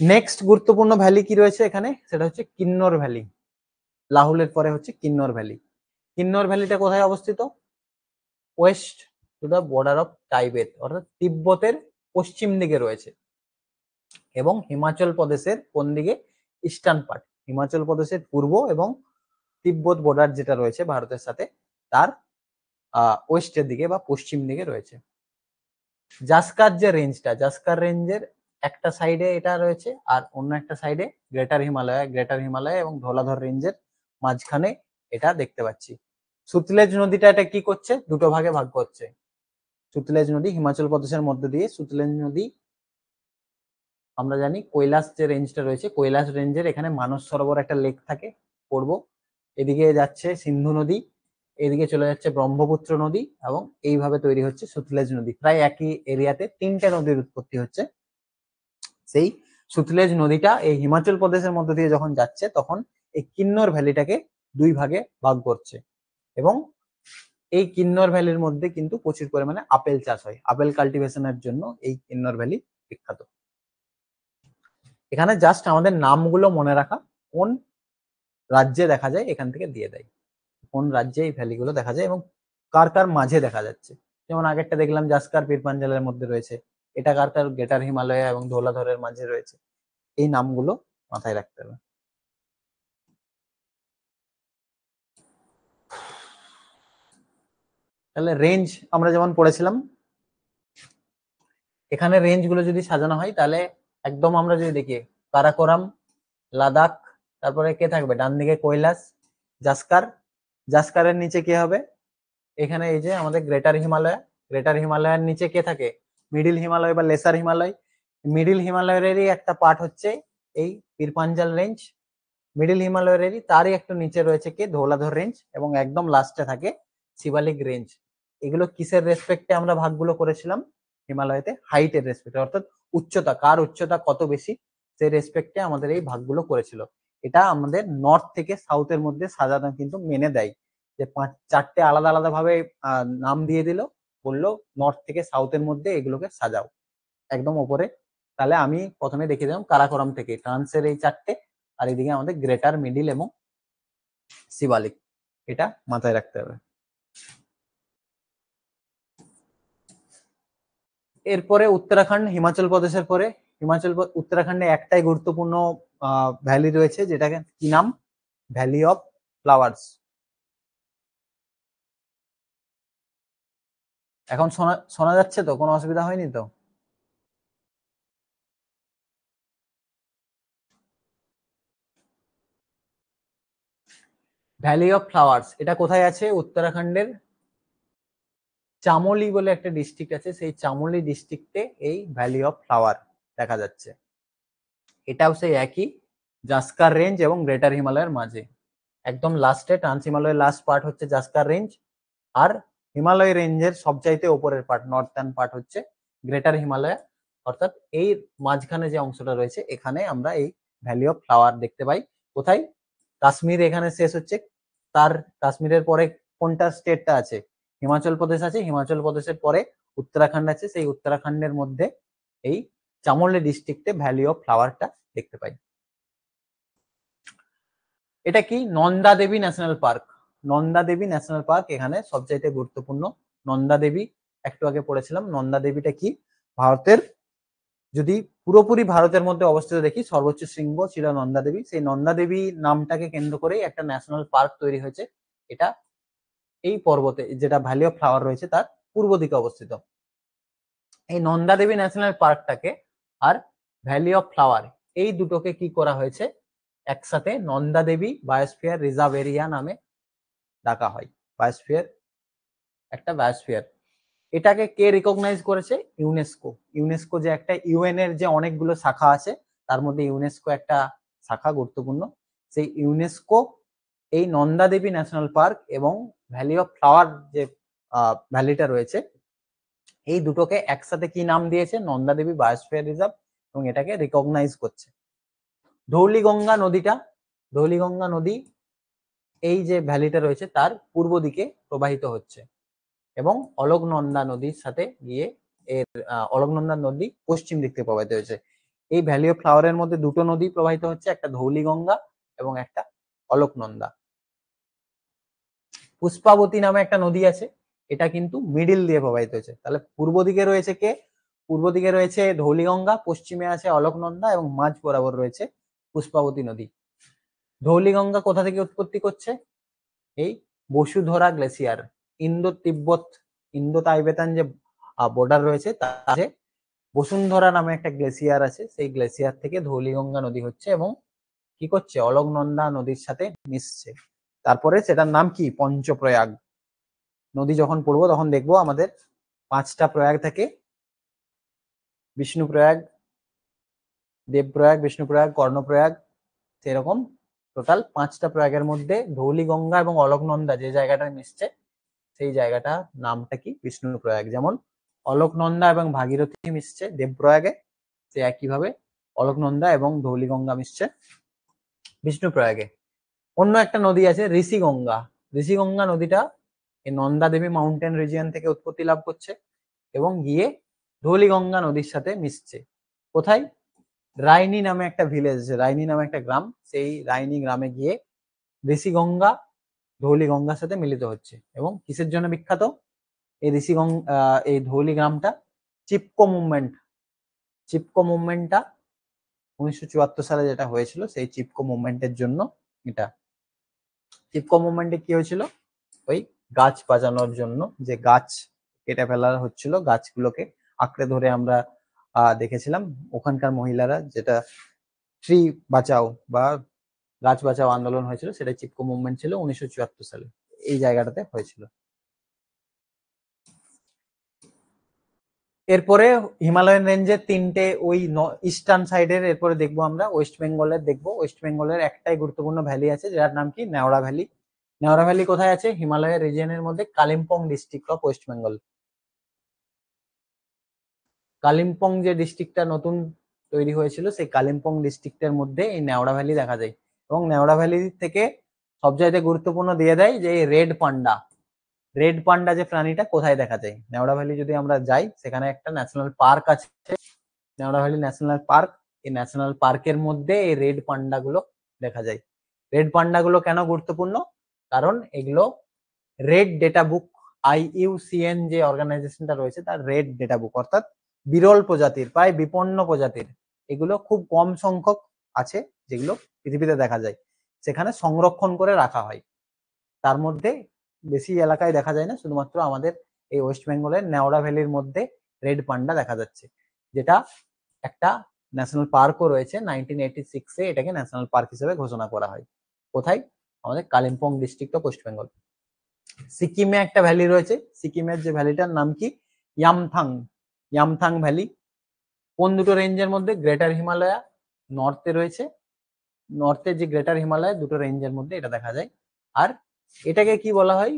নেক্সট গুরুত্বপূর্ণ ভ্যালি কি রয়েছে এখানে? সেটা হচ্ছে কিন্নর ভ্যালি। লাহুলের পরে হচ্ছে কিন্নর ভ্যালি। কিন্নর ভ্যালিটা কোথায় অবস্থিত? West to the border of Tibet, অর্থাৎ তিব্বতের পশ্চিম দিকে রয়েছে। এবং হিমাচল প্রদেশের কোন দিকে? ইস্টার্ন পার্ট, হিমাচল প্রদেশের পূর্ব এবং তিব্বত বর্ডার যেটা রয়েছে ভারতের সাথে, তার ওয়েস্টের দিকে বা পশ্চিম দিকে রয়েছে। জাসকার যে রেঞ্জটা, জাসকার রেঞ্জের একটা সাইডে এটা রয়েছে আর অন্য একটা সাইডে গ্রেটার হিমালয় এবং ধৌলাধর রেঞ্জের মাঝখানে এটা দেখতে পাচ্ছি। সুতলেজ নদীটা এটা কি করছে, দুটো ভাগে ভাগ করছে। সুতলেজ নদী হিমাচল প্রদেশের মধ্যে দিয়ে, সুতলেজ নদী আমরা জানি কৈলাস যে রেঞ্জটা রয়েছে, কৈলাস রেঞ্জের এখানে মানস সরোবর একটা লেক থাকে পূর্ব, এদিকে যাচ্ছে সিন্ধু নদী, এদিকে চলে যাচ্ছে ব্রহ্মপুত্র নদী এবং এইভাবে তৈরি হচ্ছে সুতলেজ নদী। প্রায় একই এরিয়াতে তিনটে নদীর উৎপত্তি হচ্ছে। সেই সুতলেজ নদীটা এই হিমাচল প্রদেশের মধ্যে দিয়ে যখন যাচ্ছে তখন এই কিন্নর ভ্যালিটাকে দুই ভাগে ভাগ করছে এবং এই কিন্নর ভ্যালির মধ্যে কিন্তু প্রচুর পরিমাণে আপেল চাষ হয়। আপেল কাল্টিভেশনের জন্য এই কিন্নর ভ্যালি বিখ্যাত। এখানে জাস্ট আমাদের নামগুলো মনে রাখা, কোন রাজ্যে দেখা যায় এখান থেকে দিয়ে দেয়, কোন রাজ্যে এই ভ্যালিগুলো দেখা যায় এবং কার কার মাঝে দেখা যাচ্ছে। যেমন আগেরটা দেখলাম জাসকার পীর পাঞ্জালের মধ্যে রয়েছে, এটা কার কার গ্রেটার হিমালয় এবং ধৌলাধরের মাঝে রয়েছে। এই নামগুলো মাথায় রাখতে হবে। তাহলে রেঞ্জ আমরা যেমন পড়েছিলাম, এখানে রেঞ্জ গুলো যদি সাজানো হয় তাহলে একদম আমরা যদি দেখি কারাকোরাম, লাদাখ, তারপরে কে থাকবে ডান দিকে কৈলাস, জাসকার, জাসকারের নিচে কি হবে এখানে এই যে আমাদের গ্রেটার হিমালয়, গ্রেটার হিমালয়ের নিচে কে থাকে মিডিল হিমালয় বা লেসার হিমালয়। মিডিল হিমালয়েরই একটা পার্ট হচ্ছে এই পীরপাঞ্জাল রেঞ্জ, মিডিল হিমালয়েরই তারই একটু নিচে রয়েছে কি ধৌলাধর রেঞ্জ এবং একদম লাস্টে থাকে শিবালিক রেঞ্জ। এগুলো কিসের রেসপেক্টে আমরা ভাগগুলো করেছিলাম হিমালয়তে, হাইটের রেসপেক্টে, অর্থাৎ উচ্চতা, কার উচ্চতা কত বেশি সেই রেসপেক্টে আমাদের এই ভাগগুলো করেছিল। এটা আমাদের নর্থ থেকে সাউথের মধ্যে সাজানো কিন্তু মেনে দেয়, যে চারটে আলাদা আলাদা ভাবে নাম দিয়ে দিল, বললো নর্থ থেকে সাউথের মধ্যে এগুলোকে সাজাও একদম ওপরে। তাহলে আমি প্রথমে দেখে দিলাম কারাকোরাম থেকে ট্রান্সের এই চারটে, আর এদিকে আমাদের গ্রেটার, মিডিল এবং শিবালিক, এটা মাথায় রাখতে হবে। এরপরে উত্তরাখণ্ড, হিমাচল প্রদেশের পরে উত্তরাখণ্ডে একটাই গুরুত্বপূর্ণ ভ্যালি রয়েছে, যেটাকে কি নাম, ভ্যালি অফ ফ্লাওয়ার্স। এখন শোনা শোনা যাচ্ছে তো, কোনো অসুবিধা হয়নি তো? ভ্যালি অফ ফ্লাওয়ার্স এটা কোথায় আছে, উত্তরাখণ্ডের চামোলি বলে একটা ডিস্ট্রিক্ট আছে, সেই চামোলি ডিস্ট্রিক্টে এই ভ্যালি অফ ফ্লাওয়ার দেখা যাচ্ছে। এটাও সেই একই জাসকার রেঞ্জ এবং গ্রেটার হিমালয়ের মাঝে, একদম লাস্টে ট্রান্স হিমালয়ের লাস্ট পার্ট হচ্ছে জাসকার রেঞ্জ, আর হিমালয় রেঞ্জের সবচাইতে উপরের পার্ট নর্থার্ন পার্ট হচ্ছে গ্রেটার হিমালয়। অর্থাৎ এই মাঝখানে যে অংশটা রয়েছে এখানে আমরা এই ভ্যালি অফ ফ্লাওয়ার দেখতে পাই। কোথায়, কাশ্মীর এখানে শেষ হচ্ছে, তার কাশ্মীরের পরে কোনটা স্টেটটা আছে, হিমাচল প্রদেশ আছে, হিমাচল প্রদেশের পরে উত্তরাখণ্ড আছে, সেই উত্তরাখণ্ডের মধ্যে এই চামোলি ডিস্ট্রিক্টে ভ্যালি অফ ফ্লাওয়ারটা দেখতে পাই। এটা কি Nanda Devi national park, Nanda Devi national park এখানে সবচাইতে গুরুত্বপূর্ণ। নন্দা দেবী একটু আগে পড়েছিলাম, নন্দা দেবীটা কি ভারতের, যদি পুরোপুরি ভারতের মধ্যে অবস্থিত দেখি সর্বোচ্চ শৃঙ্গ ছিল নন্দা দেবী, সেই নন্দা দেবী নামটাকে কেন্দ্র করেই একটা ন্যাশনাল পার্ক তৈরি হয়েছে। এটা এই পর্বতে যেটা ভ্যালি অফ ফ্লাওয়ার রয়েছে তার পূর্ব দিকে অবস্থিত। এই নন্দা দেবী ন্যাশনাল পার্কটাকে আর ভ্যালি অফ ফ্লাওয়ার এই দুটোকে কি করা হয়েছে একসাথে Nanda Devi biosphere reserve area নামে ডাকা হয়। বায়োস্ফিয়ার, একটা বায়োস্ফিয়ার, এটাকে কে রিকগনাইজ করেছে, ইউনেস্কো। ইউনেস্কো যে একটা ইউএন এর যে অনেকগুলো শাখা আছে তার মধ্যে ইউনেস্কো একটা শাখা গুরুত্বপূর্ণ, সেই ইউনেস্কো এই নন্দা দেবী ন্যাশনাল পার্ক এবং ভ্যালি অফ ফ্লাওয়ার যে ভ্যালিটা রয়েছে এই দুটোকে একসাথে কি নাম দিয়েছে, নন্দা দেবী বায়োস্ফিয়ার রিজার্ভ, এবং এটাকে রিকগনাইজ করছে। ধৌলিগঙ্গা নদীটা, ধৌলিগঙ্গা নদী এই যে ভ্যালিটা রয়েছে তার পূর্ব দিকে প্রবাহিত হচ্ছে এবং অলকনন্দা নদীর সাথে গিয়ে এর অলকনন্দা নদী পশ্চিম দিক থেকে প্রবাহিত হয়েছে। এই ভ্যালি অফ ফ্লাওয়ারের মধ্যে দুটো নদী প্রবাহিত হচ্ছে, একটা ধৌলিগঙ্গা এবং একটা অলকনন্দা। পুষ্পাবতী নামে একটা নদী আছে, এটা কিন্তু মিডিল দিয়ে প্রবাহিত হয়েছে। তাহলে পূর্ব দিকে রয়েছে কে, পূর্ব দিকে রয়েছে ধৌলিগঙ্গা, পশ্চিমে আছে অলকনন্দা এবং মাঝ বরাবর রয়েছে পুষ্পাবতী নদী। ধৌলিগঙ্গা কোথা থেকে উৎপত্তি করছে, এই বসুধরা গ্লেসিয়ার, ইন্দো তিব্বত, ইন্দো তাইবেতান যে বর্ডার রয়েছে তার বসুন্ধরা নামে একটা গ্লেসিয়ার আছে, সেই গ্লেসিয়ার থেকে ধৌলিগঙ্গা নদী হচ্ছে এবং কি করছে, অলকনন্দা নদীর সাথে মিশছে। তারপরে সেটার নাম কি, পঞ্চপ্রয়াগ নদী। যখন পড়বো তখন দেখবো আমাদের 5টা প্রয়াগ থাকে, বিষ্ণুপ্রয়াগ, দেবপ্রয়াগ, বিষ্ণুপ্রয়াগ, কর্ণপ্রয়াগ, সেরকম টোটাল 5টা প্রয়াগের মধ্যে ধৌলিগঙ্গা এবং অলকনন্দা যে জায়গাটা মিশছে সেই জায়গাটা নামটা কি, বিষ্ণুপ্রয়াগ। যেমন অলকনন্দা এবং ভাগীরথী মিশছে দেবপ্রয়াগে, সে একইভাবে অলকনন্দা এবং ধৌলিগঙ্গা মিশছে বিষ্ণুপ্রয়াগে। অন্য একটা নদী আছে ঋষিগঙ্গা। ঋষিগঙ্গা নদীটা এই নন্দা দেবী মাউন্টেন রিজিয়ন থেকে উৎপত্তি লাভ করছে এবং গিয়ে ধৌলিগঙ্গা নদীর সাথে মিশছে। কোথায়, রাইনি নামে একটা ভিলেজ, রাইনি নামে একটা গ্রাম, সেই রাইনি গ্রামে গিয়ে ঋষিগঙ্গা ধৌলিগঙ্গার সাথে মিলিত হচ্ছে। এবং কিসের জন্য বিখ্যাত, এই ঋষিগঙ্গা, এই ধৌলি গ্রামটা চিপকো মুভমেন্ট, চিপকো মুভমেন্টটা 1974 সালে যেটা হয়েছিল সেই চিপকো মুভমেন্টের জন্য এটা। চিপকো মুভমেন্টে কি হয়েছিল, ওই গাছ বাঁচানোর জন্য, যে গাছ কেটে ফেলা হচ্ছিল, গাছগুলোকে আঁকড়ে ধরে আমরা দেখেছিলাম ওখানকার মহিলারা, যেটা ট্রি বাঁচাও বা গাছ বাঁচাও আন্দোলন হয়েছিল, সেটা চিপকো মুভমেন্ট ছিল 1974 সালে, এই জায়গাটাতে হয়েছিল। এরপরে হিমালয়ান রেঞ্জের 3টে ওই ইস্টার্ন সাইডের, এরপরে দেখবো আমরা ওয়েস্ট বেঙ্গলের দেখবো। ওয়েস্ট বেঙ্গলের একটাই গুরুত্বপূর্ণ ভ্যালি আছে যার নাম কি, নেওড়া ভ্যালি। নেওড়া ভ্যালি কোথায় আছে, হিমালয় রিজিয়নের মধ্যে Kalimpong district of West Bengal. Kalimpong যে ডিস্ট্রিক্টটা নতুন তৈরি হয়েছিল সেই কালিম্পং ডিস্ট্রিক্টের মধ্যে এই নেওড়া ভ্যালি দেখা যায়। এবং নেওড়া ভ্যালি থেকে সবচাইতে গুরুত্বপূর্ণ দিয়ে দেয় যে রেড পান্ডা, রেড পান্ডা যে প্রাণীটা কোথায় দেখা যায়, নেওড়া ভ্যালি যদি আমরা যাই সেখানে একটা ন্যাশনাল পার্ক আছে, নেওড়া ভ্যালি ন্যাশনাল পার্ক। এই ন্যাশনাল পার্কের মধ্যে এই রেড পান্ডা গুলো দেখা যায়। রেড পান্ডা গুলো কেন গুরুত্বপূর্ণ, কারণ এগুলো রেড ডেটা বুক, IUCN যে অর্গানাইজেশনটা রয়েছে তার রেড ডেটা বুক, অর্থাৎ বিরল প্রজাতির, প্রায় বিপন্ন প্রজাতির, এগুলো খুব কম সংখ্যক আছে যেগুলো পৃথিবীতে দেখা যায়, সেখানে সংরক্ষণ করে রাখা হয়। তার মধ্যে বেশি এলাকায় দেখা যায় না, শুধুমাত্র আমাদের এই ওয়েস্ট বেঙ্গলের নেওড়া ভ্যালির মধ্যে রেড পান্ডা দেখা যাচ্ছে, যেটা একটা ন্যাশনাল পার্কও রয়েছে। 1986-এ এটাকে ন্যাশনাল পার্ক হিসেবে ঘোষণা করা হয়। কোথায়, আমাদের Kalimpong district of West Bengal. সিকিমে একটা ভ্যালি রয়েছে, সিকিমের যে ভ্যালিটার নাম কি, ইয়ামথাং, ইয়ামথাং ভ্যালি। কোন দুটো রেঞ্জের মধ্যে, গ্রেটার হিমালয়া নর্থে রয়েছে, নর্থের যে গ্রেটার হিমালয় দুটো রেঞ্জের মধ্যে এটা দেখা যায়। আর এটাকে কি বলা হয়,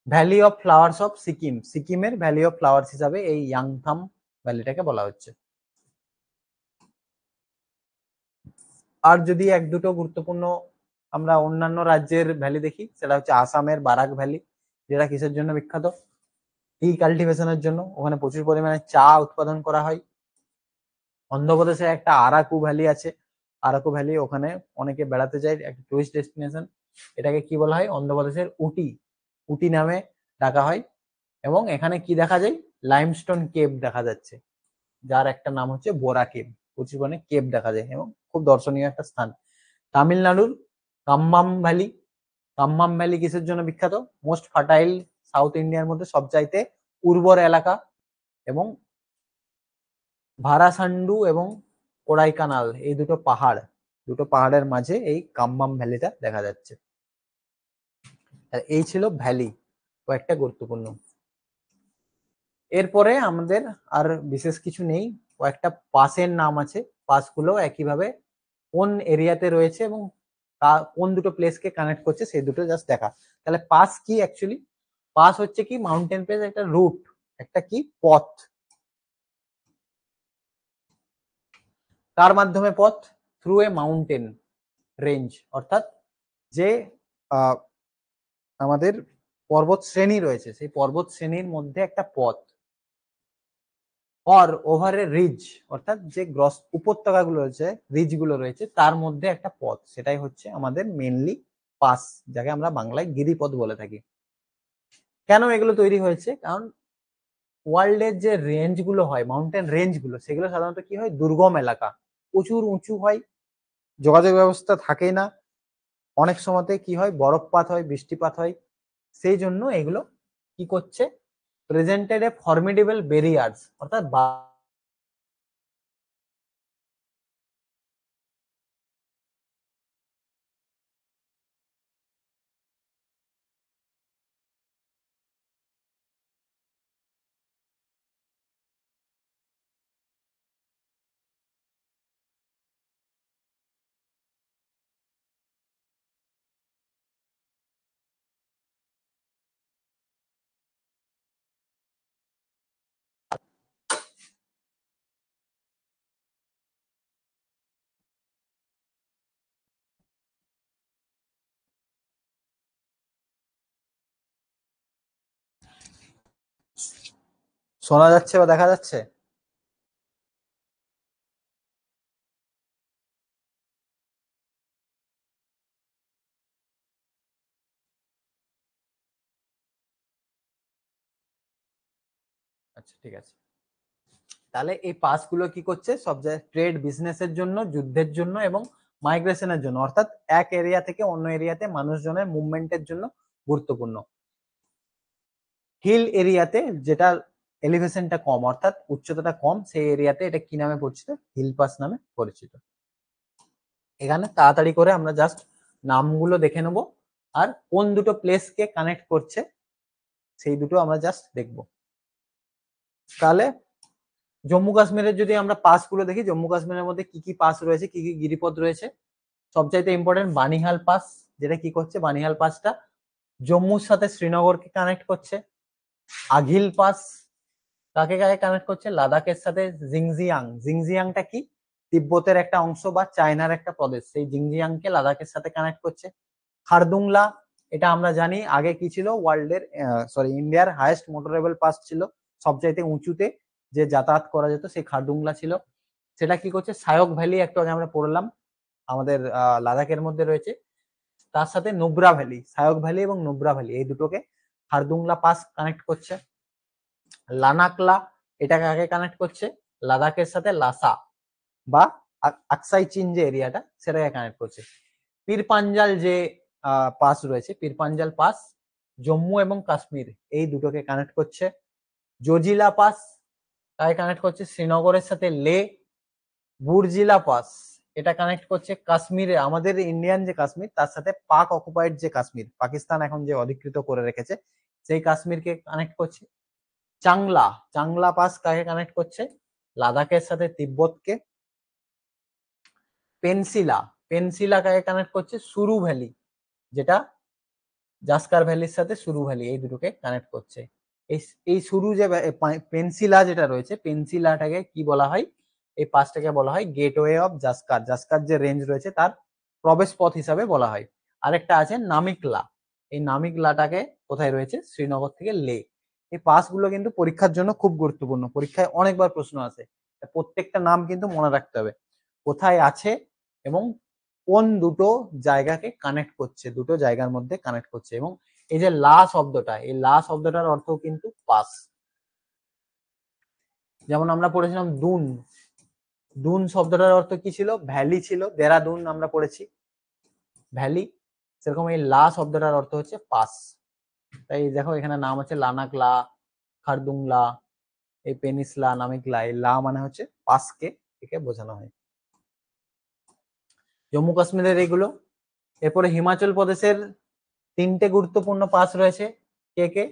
valley of flowers of Sikkim, সিকিমের ভ্যালি অফ ফ্লাওয়ার্স হিসাবে এই ইয়াংথাম ভ্যালিটাকে বলা হচ্ছে। আর যদি এক দুটো গুরুত্বপূর্ণ আমরা অন্যান্য রাজ্যের ভ্যালি দেখি, সেটা হচ্ছে আসামের বারাক ভ্যালি, যেটা কিসের জন্য বিখ্যাত, টি কাল্টিভেশনের জন্য, ওখানে প্রচুর পরিমাণে চা উৎপাদন করা হয়। অন্ধ্রপ্রদেশে একটা আরাকু ভ্যালি আছে, আরাকু ভ্যালি, ওখানে অনেকে বেড়াতে যায়, একটা টুরিস্ট ডেস্টিনেশন। এটাকে কি বলা হয়, অন্ধ্রপ্রদেশের উটি, উটি নামে ডাকা হয়। এবং এখানে কি দেখা যায়, লাইমস্টোন কেভ দেখা যাচ্ছে, যার একটা নাম হচ্ছে বোরা কেভ, প্রচুর পরিমাণে কেভ দেখা যায় এবং খুব দর্শনীয় একটা স্থান। তামিলনাড়ুর কাম্বাম ভ্যালি, কাম্বাম ভ্যালি কিসের জন্য বিখ্যাত, মোস্ট ফার্টাইল সাউথ ইন্ডিয়ার মধ্যে সবচাইতে উর্বর এলাকা, এবং ভারাসান্ডু এবং কোডাইকানাল এই দুটো পাহাড়, দুটো পাহাড়ের মাঝে এই কাম্বাম ভ্যালিটা দেখা যাচ্ছে। এই ছিল ভ্যালি, কয়েকটা গুরুত্বপূর্ণ। এরপরে আমাদের আর বিশেষ কিছু নেই, কয়েকটা পাসের নাম আছে, পাসগুলো একইভাবে কোন এরিয়াতে রয়েছে এবং কোন দুটো প্লেসকে কানেক্ট করছে সেই দুটো জাস্ট দেখা। তাহলে পাস কি অ্যাকচুয়ালি, পাস হচ্ছে কি মাউন্টেন পেজ, একটা রুট, একটা কি পথ। কার মাধ্যমে পথ, থ্রু এ মাউন্টেন রেঞ্জ, অর্থাৎ যে আমাদের পর্বত শ্রেণী রয়েছে সেই পর্বত শ্রেণীর মধ্যে একটা পথ, অর ওভার এ রিজ, অর্থাৎ যে গ্রস উপত্যকা গুলো রয়েছে, রিজ গুলো রয়েছে তার মধ্যে একটা পথ, সেটাই হচ্ছে আমাদের মেনলি পাস, যাকে আমরা বাংলায় গিরিপথ বলে থাকি। কেন এগুলো তৈরি হয়েছে, কারণ ওয়ার্ল্ডের যে রেঞ্জ গুলো হয়, মাউন্টেন রেঞ্জ গুলো, সেগুলো সাধারণত কি হয়, দুর্গম এলাকা, প্রচুর উঁচু হয়, যোগাযোগ ব্যবস্থা থাকে না, অনেক সময়তে কি হয়, বরফপাত হয়, বৃষ্টিপাত হয়, সেই জন্য এগুলো কি করছে, প্রেজেন্টেড এ ফর্মিডেবল ব্যারিয়ার্স, অর্থাৎ শোনা যাচ্ছে বা দেখা যাচ্ছে? আচ্ছা ঠিক আছে। তাহলে এই পাসগুলো কি করছে, সব জায়গায় ট্রেড বিজনেসের জন্য, যুদ্ধের জন্য এবং মাইগ্রেশনের জন্য, অর্থাৎ এক এরিয়া থেকে অন্য এরিয়াতে মানুষজনের মুভমেন্টের জন্য গুরুত্বপূর্ণ। হিল এরিয়াতে, যেটা এলিভেশনটা কম অর্থাৎ উচ্চতাটা কম, সেই এরিয়াতে এটা কি নামে পরিচিত? হিল পাস নামে পরিচিত। এখানে তাড়াতাড়ি করে আমরা জাস্ট নামগুলো দেখে নেব, আর কোন দুটো প্লেসকে কানেক্ট করছে সেই দুটো আমরা জাস্ট দেখব। তাহলে জম্মু কাশ্মীরের যদি আমরা পাস গুলো দেখি, জম্মু কাশ্মীরের মধ্যে কি কি পাস রয়েছে, কি কি গিরিপথ রয়েছে। সবচাইতে ইম্পর্টেন্ট বানিহাল পাস, যেটা কি করছে, বানিহাল পাসটা জম্মুর সাথে শ্রীনগরকে কানেক্ট করছে। আঘিল পাস কাকে কাকে কানেক্ট করছে? লাদাখের সাথে জিংজিয়াং। জিংজিয়াংটা কি? তিব্বতের একটা অংশ বা চায়নার একটা প্রদেশ, সেই জিংজিয়াংকে লাদাখের সাথে কানেক্ট করছে। খারদুংলা, এটা আমরা জানি আগে কি ছিল, ওয়ার্ল্ডের ইন্ডিয়ার হাইয়েস্ট মোটরেবল পাস ছিল, সবচাইতে উঁচুতে যে যাতায়াত করা যেত সেই খারদুংলা ছিল। সেটা কি করছে? সায়ক ভ্যালি, একটু আগে আমরা পড়লাম, আমাদের লাদাখের মধ্যে রয়েছে। তার সাথে নুব্রা ভ্যালি, সায়ক ভ্যালি এবং নুব্রা ভ্যালি, এই দুটোকে খারদুংলা পাস কানেক্ট করছে। লানাকলা, এটাকে আগে কানেক্ট করছে লাদাখের সাথে লাসা বা আকসাই চীন যে এরিয়াটা, সেটাকে কানেক্ট করছে। পীর পাঞ্জাল যে পাস রয়েছে, পীর পাঞ্জাল পাস জম্মু এবং কাশ্মীর এই দুটোকে কানেক্ট করছে। জজিলা পাস তাই কানেক্ট করছে শ্রীনগরের সাথে লে। বুরজিলা পাস এটা কানেক্ট করছে কাশ্মীরে, আমাদের ইন্ডিয়ান যে কাশ্মীর তার সাথে পাক অকুপাইড যে কাশ্মীর, পাকিস্তান এখন যে অধিকৃত করে রেখেছে সেই কাশ্মীরকে কানেক্ট করছে। চাংলা, চাংলা পাস কাকে কানেক্ট করছে? লাদাখের সাথে তিব্বতকে। পেনসিলা, পেনসিলা কাকে কানেক্ট করছে? সুরু ভ্যালি, যেটা জাস্কার ভ্যালির সাথে সুরু ভ্যালি, এই দুটোকে কানেক্ট করছে। এই এই সুরু যে পেনসিলা যেটা রয়েছে, পেনসিলাটাকে কি বলা হয়? এই পাসটাকে বলা হয় গেটওয়ে অফ জাস্কার, জাস্কার যে রেঞ্জ রয়েছে তার প্রবেশ পথ হিসাবে বলা হয়। আরেকটা আছে নামিকলা, এই নামিকলাটাকে কোথায় রয়েছে? শ্রীনগর থেকে লে। এই পাসগুলো কিন্তু পরীক্ষার জন্য খুব গুরুত্বপূর্ণ, পরীক্ষায় অনেকবার প্রশ্ন আসে, প্রত্যেকটা নাম কিন্তু মনে রাখতে হবে, কোথায় আছে এবং কোন দুটো জায়গাকে কানেক্ট করছে, দুটো জায়গার মধ্যে কানেক্ট করছে। এবং এই যে লা শব্দটা, এই লা শব্দটার অর্থ কিন্তু পাস। যেমন আমরা পড়েছিলাম দুন, দুন শব্দটার অর্থ কি ছিল? ভ্যালি ছিল, দেরাদুন আমরা পড়েছি ভ্যালি, সেরকম এই লা শব্দটার অর্থ হচ্ছে পাস। তাই দেখো এখানে নাম হচ্ছে লানাকলা, খারদুংলা, এই পেনিসলা, নামিকলা, এই লা মানে হচ্ছে পাসকে একে বোঝানো হয়। জম্মু কাশ্মীরের এগুলো। এরপরে হিমাচল প্রদেশের তিনটে গুরুত্বপূর্ণ পাস রয়েছে, কে কে?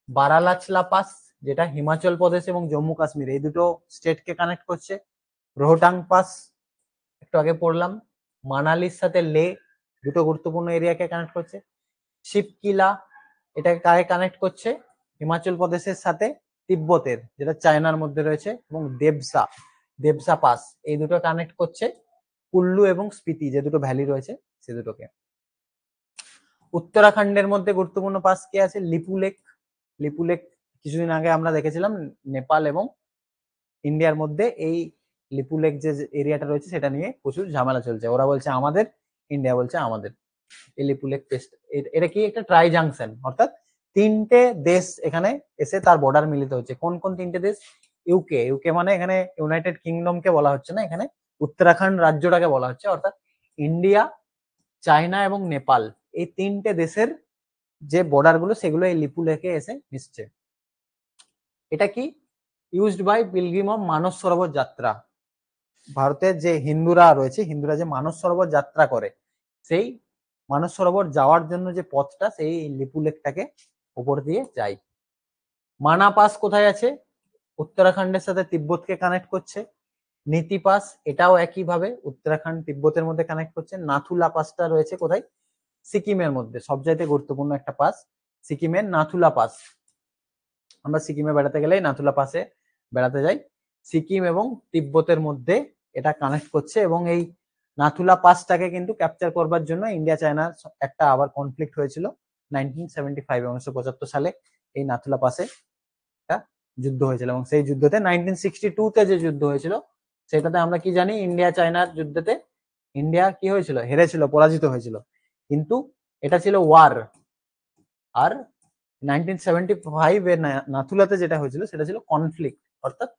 বারালাচলা পাস, যেটা হিমাচল প্রদেশ এবং জম্মু কাশ্মীর এই দুটো স্টেটকে কানেক্ট করছে। রোহটাং পাস একটু আগে পড়লাম, মানালির সাথে লে, দুটো গুরুত্বপূর্ণ এরিয়াকে কানেক্ট করছে। শিবকিলা, এটাকে কাকে কানেক্ট করছে? হিমাচল প্রদেশের সাথে তিব্বতের, যেটা চায়নার মধ্যে রয়েছে। এবং দেবসা, দেবসা পাস, এই দুটো কানেক্ট করছে কুল্লু এবং স্পিতি, যে দুটো ভ্যালি রয়েছে সে দুটোকে। উত্তরাখণ্ডের মধ্যে গুরুত্বপূর্ণ পাস কি আছে? লিপুলেক, লিপুলেক কিছুদিন আগে আমরা দেখেছিলাম নেপাল এবং ইন্ডিয়ার মধ্যে এই লিপুলেক যে এরিয়াটা রয়েছে সেটা নিয়ে প্রচুর ঝামেলা চলছে, ওরা বলছে আমাদের, ইন্ডিয়া বলছে আমাদের। এই লিপুলেক পেস্ট, এটা কি একটা ট্রাই জাংশন, অর্থাৎ তিনটে দেশ এখানে এসে তার বর্ডার মিলিত হচ্ছে। কোন কোন তিনটে দেশ? ইউকে, ইউকে মানে এখানে ইউনাইটেড কিংডমকে বলা হচ্ছে না, এখানে উত্তরাখণ্ড রাজ্যটাকে বলা হচ্ছে, অর্থাৎ ইন্ডিয়া, চায়না এবং নেপাল, এই তিনটে দেশের যে বর্ডার গুলো সেগুলো এই লিপুলেকে এসে মিশছে। এটা কি used by pilgrim of Manas Sarovar যাত্রা। ভারতের যে হিন্দুরা রয়েছে, হিন্দুরা যে মানস সরোবর যাত্রা করে, সেই মানস সরোবর যাওয়ার জন্য যে পথটা সেই লিপু লেকটাকে উপর দিয়ে যায়। মানা পাস কোথায় আছে? উত্তরাখণ্ডের সাথে তিব্বতকে কানেক্ট করছে। নীতি পাস এটাও একইভাবে উত্তরাখণ্ড তিব্বতের মধ্যে কানেক্ট করছে। নাথুলা পাসটা রয়েছে কোথায়? সিকিমের মধ্যে। সবচাইতে গুরুত্বপূর্ণ একটা পাস সিকিমের নাথুলা পাস। আমরা সিকিমে বেড়াতে গেলেই নাথুলা পাসে বেড়াতে যাই। সিকিম এবং তিব্বতের মধ্যে এটা কানেক্ট করছে এবং এই নাথুলা পাসটাকে কিন্তু ক্যাপচার করবার জন্য ইন্ডিয়া চায়নার একটা আবার কনফ্লিক্ট হয়েছিল 1975 1975 সালে। এই নাথুলা পাসে একটা যুদ্ধ হয়েছিল এবং সেই যুদ্ধতে 1962 যে যুদ্ধ হয়েছিল সেটাতে আমরা কি জানি, ইন্ডিয়া চায়নার যুদ্ধতে ইন্ডিয়া কি হয়েছিল? হেরেছিল, পরাজিত হয়েছিল। কিন্তু এটা ছিল ওয়ার। আর 1975 এর নাথুলাতে যেটা হয়েছিল সেটা ছিল কনফ্লিক্ট, অর্থাৎ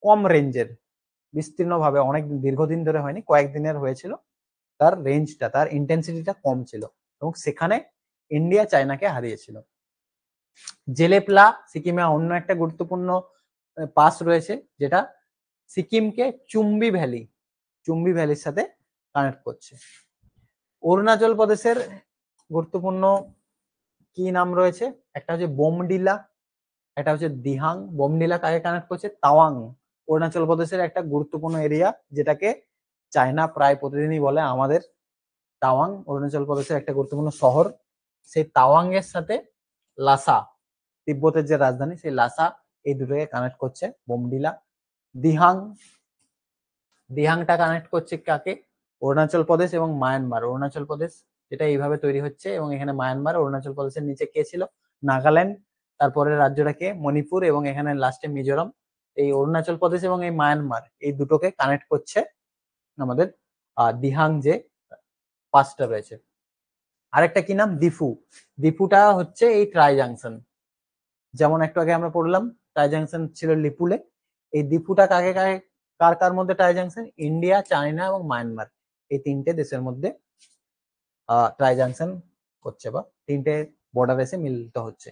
কম রেঞ্জের, বিস্তীর্ণ ভাবে অনেক দীর্ঘদিন ধরে হয়নি, কয়েকদিনের হয়েছিল। তার রেঞ্জটা, তার ইন্টেন্সিটিটা কম ছিল এবং সেখানে ইন্ডিয়া চায়নাকে হারিয়েছিল। জেলেপলা সিকিমে অন্য একটা গুরুত্বপূর্ণ পাস রয়েছে, যেটা সিকিমকে চুম্বি ভ্যালির সাথে কানেক্ট করছে। অরুণাচল প্রদেশের গুরুত্বপূর্ণ কি নাম রয়েছে? একটা হচ্ছে বোমডিলা, একটা হচ্ছে দিহাং। বোমডিলা কাকে কানেক্ট করছে? তাওয়াং। অরুণাচল প্রদেশের একটা গুরুত্বপূর্ণ এরিয়া, যেটাকে চায়না প্রায় প্রতিদিনই বলে আমাদের তাওয়াং। অরুণাচল প্রদেশের একটা গুরুত্বপূর্ণ শহর। সেই তাওয়াং এর সাথে লাসা, তিব্বতের যে রাজধানী, সেই লাসা, এই দুটোকে কানেক্ট করছে বোমডিলা। দিহাং, দিহাংটা কানেক্ট করছে কাকে? অরুণাচল প্রদেশ এবং মায়ানমার। অরুণাচল প্রদেশ যেটা এইভাবে তৈরি হচ্ছে এবং এখানে মায়ানমার। অরুণাচল প্রদেশের নিচে কে ছিল? নাগাল্যান্ড। তারপরে রাজ্যটাকে মণিপুর এবং এখানে লাস্টে মিজোরাম। এই অরুণাচল প্রদেশ এবং এই মায়ানমার এই দুটোকে কানেক্ট করছে আমাদের দিহাং যে পাসটা রয়েছে। আরেকটা কি নাম? দিফু। দিফুটা হচ্ছে এই ট্রাই জাংশন, যেমন একটু আগে আমরা পড়লাম ট্রাই জাংশন ছিল লিপুলে। এই দিফুটা কাকে কাকে কার কার মধ্যে ট্রাই জাংশন? ইন্ডিয়া, চায়না এবং মায়ানমার, এই তিনটে দেশের মধ্যে ট্রাই জাংশন করছে বা তিনটে বর্ডার এসে মিলিত হচ্ছে।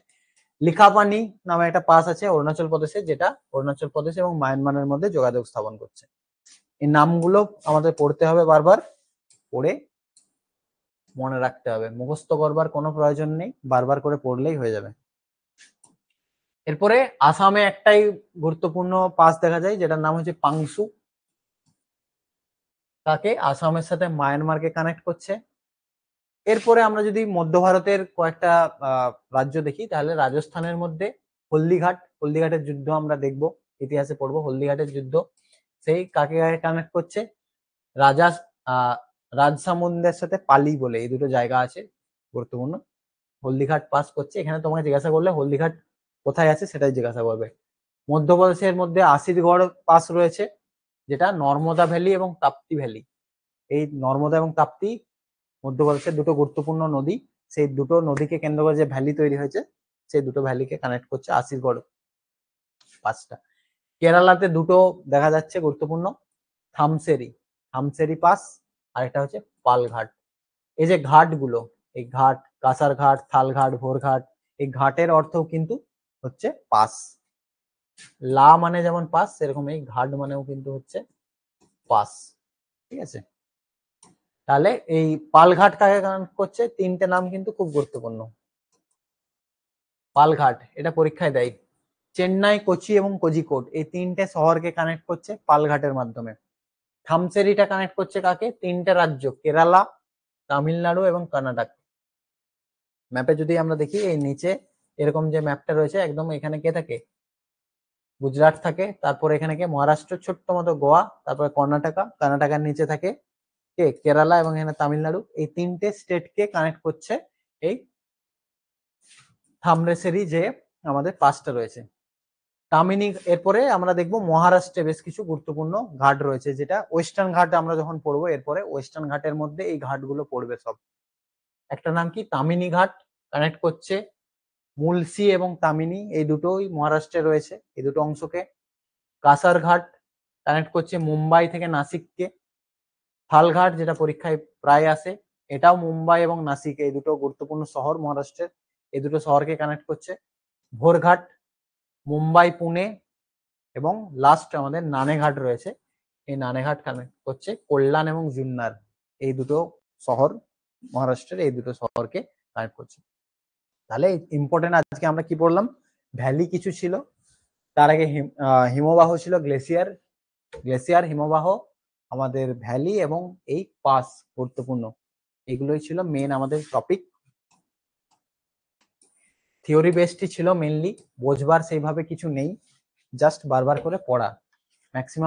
লিখাপানি নামে একটা পাস আছে অরুণাচল প্রদেশে, যেটা অরুণাচল প্রদেশ এবং মায়ানমারের মধ্যে যোগাযোগ স্থাপন করছে। এই নামগুলো আমাদের পড়তে হবে, বারবার পড়ে মনে রাখতে হবে, মুখস্থ করবার কোনো প্রয়োজন নেই, বারবার করে পড়লেই হয়ে যাবে। এরপরে আসামে একটাই গুরুত্বপূর্ণ পাস দেখা যায়, যেটার নাম হচ্ছে পাংশু। তাকে আসামের সাথে মায়ানমারকে কানেক্ট করছে। এরপরে আমরা যদি মধ্য ভারতের কয়েকটা রাজ্য দেখি, তাহলে রাজস্থানের মধ্যে হলদিঘাটের যুদ্ধ আমরা দেখব, ইতিহাসে পড়বো হলদিঘাটের যুদ্ধ। সেই কাকে কানেক্ট করছে? রাজা রাজসামন্দের সাথে পালি বলে এই দুটো জায়গা আছে গুরুত্বপূর্ণ। হলদিঘাট পাস করছে। এখানে তোমাকে জিজ্ঞাসা করলে হলদিঘাট কোথায় আছে সেটাই জিজ্ঞাসা করবে। মধ্যপ্রদেশের মধ্যে আসিরগড় পাস রয়েছে, যেটা নর্মদা ভ্যালি এবং তাপ্তি ভ্যালি, এই নর্মদা এবং তাপ্তি মধ্যপ্রদেশের দুটো গুরুত্বপূর্ণ নদী। সেই দুটো নদীকে কেন্দ্র করে যে ভ্যালি তৈরি হয়েছে, সেই দুটো ভ্যালিকে কানেক্ট করছে আসিরগড় পাসটা। কেরালাতে দুটো দেখা যাচ্ছে গুরুত্বপূর্ণ, থামসেরি পাস, আর একটা হচ্ছে পালঘাট। এই যে ঘাটগুলো, এই ঘাট, কাসার ঘাট, থালঘাট, ভোরঘাট, এই ঘাটের অর্থ কিন্তু হচ্ছে পাস। লা মানে যেমন পাস, সেরকম এই ঘাট মানেও কিন্তু হচ্ছে পাস। ঠিক আছে, তাহলে এই পালঘাট কাকে কানেক্ট করছে? তিনটে নাম কিন্তু খুব গুরুত্বপূর্ণ। পালঘাট এটা পরীক্ষায় দেয়। চেন্নাই, কোচি এবং কোজিকোড এই তিনটে শহরকে কানেক্ট করছে পালঘাটের মাধ্যমে। থামসেরিটা কানেক্ট করছে কাকে? তিনটে রাজ্য, কেরালা, তামিলনাড়ু এবং কর্ণাটক। ম্যাপে যদি আমরা দেখি এই নিচে এরকম যে ম্যাপটা রয়েছে, একদম এখানে কে থাকে? গুজরাট থাকে। তারপর এখানে কে? মহারাষ্ট্র, ছোট্ট মতো গোয়া, তারপরে কর্ণাটকার নিচে থাকে কে? কেরালা এবং এখানে তামিলনাড়ু। এই তিনটে স্টেটকে কানেক্ট করছে এই থামরেসেরি যে আমাদের পাসটা রয়েছে। তামিনি। এরপরে আমরা দেখবো মহারাষ্ট্রে বেশ কিছু গুরুত্বপূর্ণ ঘাট রয়েছে, যেটা ওয়েস্টার্ন ঘাট আমরা যখন পড়বো, এরপরে ওয়েস্টার্ন ঘাটের মধ্যে এই ঘাটগুলো পড়বে সব। একটা নাম কি? তামিনি ঘাট, কানেক্ট করছে মুলসি এবং তামিনি, এই দুটোই মহারাষ্ট্রে রয়েছে, এই দুটো অংশকে। কাসার ঘাট কানেক্ট করছে মুম্বাই থেকে নাসিককে। ফালঘাট যেটা পরীক্ষায় প্রায় আসে, এটাও মুম্বাই এবং নাসিক এই দুটো গুরুত্বপূর্ণ শহর মহারাষ্ট্রের, এই দুটো শহরকে কানেক্ট করছে। ভোরঘাট মুম্বাই, পুনে এবং লাস্ট আমাদের নানেঘাট রয়েছে। এই নানেঘাট কানেক্ট করছে কল্যাণ এবং জুন্নার, এই দুটো শহর, মহারাষ্ট্রের এই দুটো শহরকে কানেক্ট করছে। তাহলে ইম্পর্টেন্ট আজকে আমরা কি পড়লাম, ভ্যালি কিছু ছিল, তার আগে হিমবাহ ছিল, গ্লেসিয়ার, হিমবাহ, আমাদের ভ্যালি এবং এই পাস গুরুত্বপূর্ণ, এগুলোই ছিল মেন আমাদের টপিক। থিওরি বেসডই ছিল মেনলি, বোঝবার সেইভাবে কিছু নেই, জাস্ট বারবার করে পড়া ম্যাক্সিমাম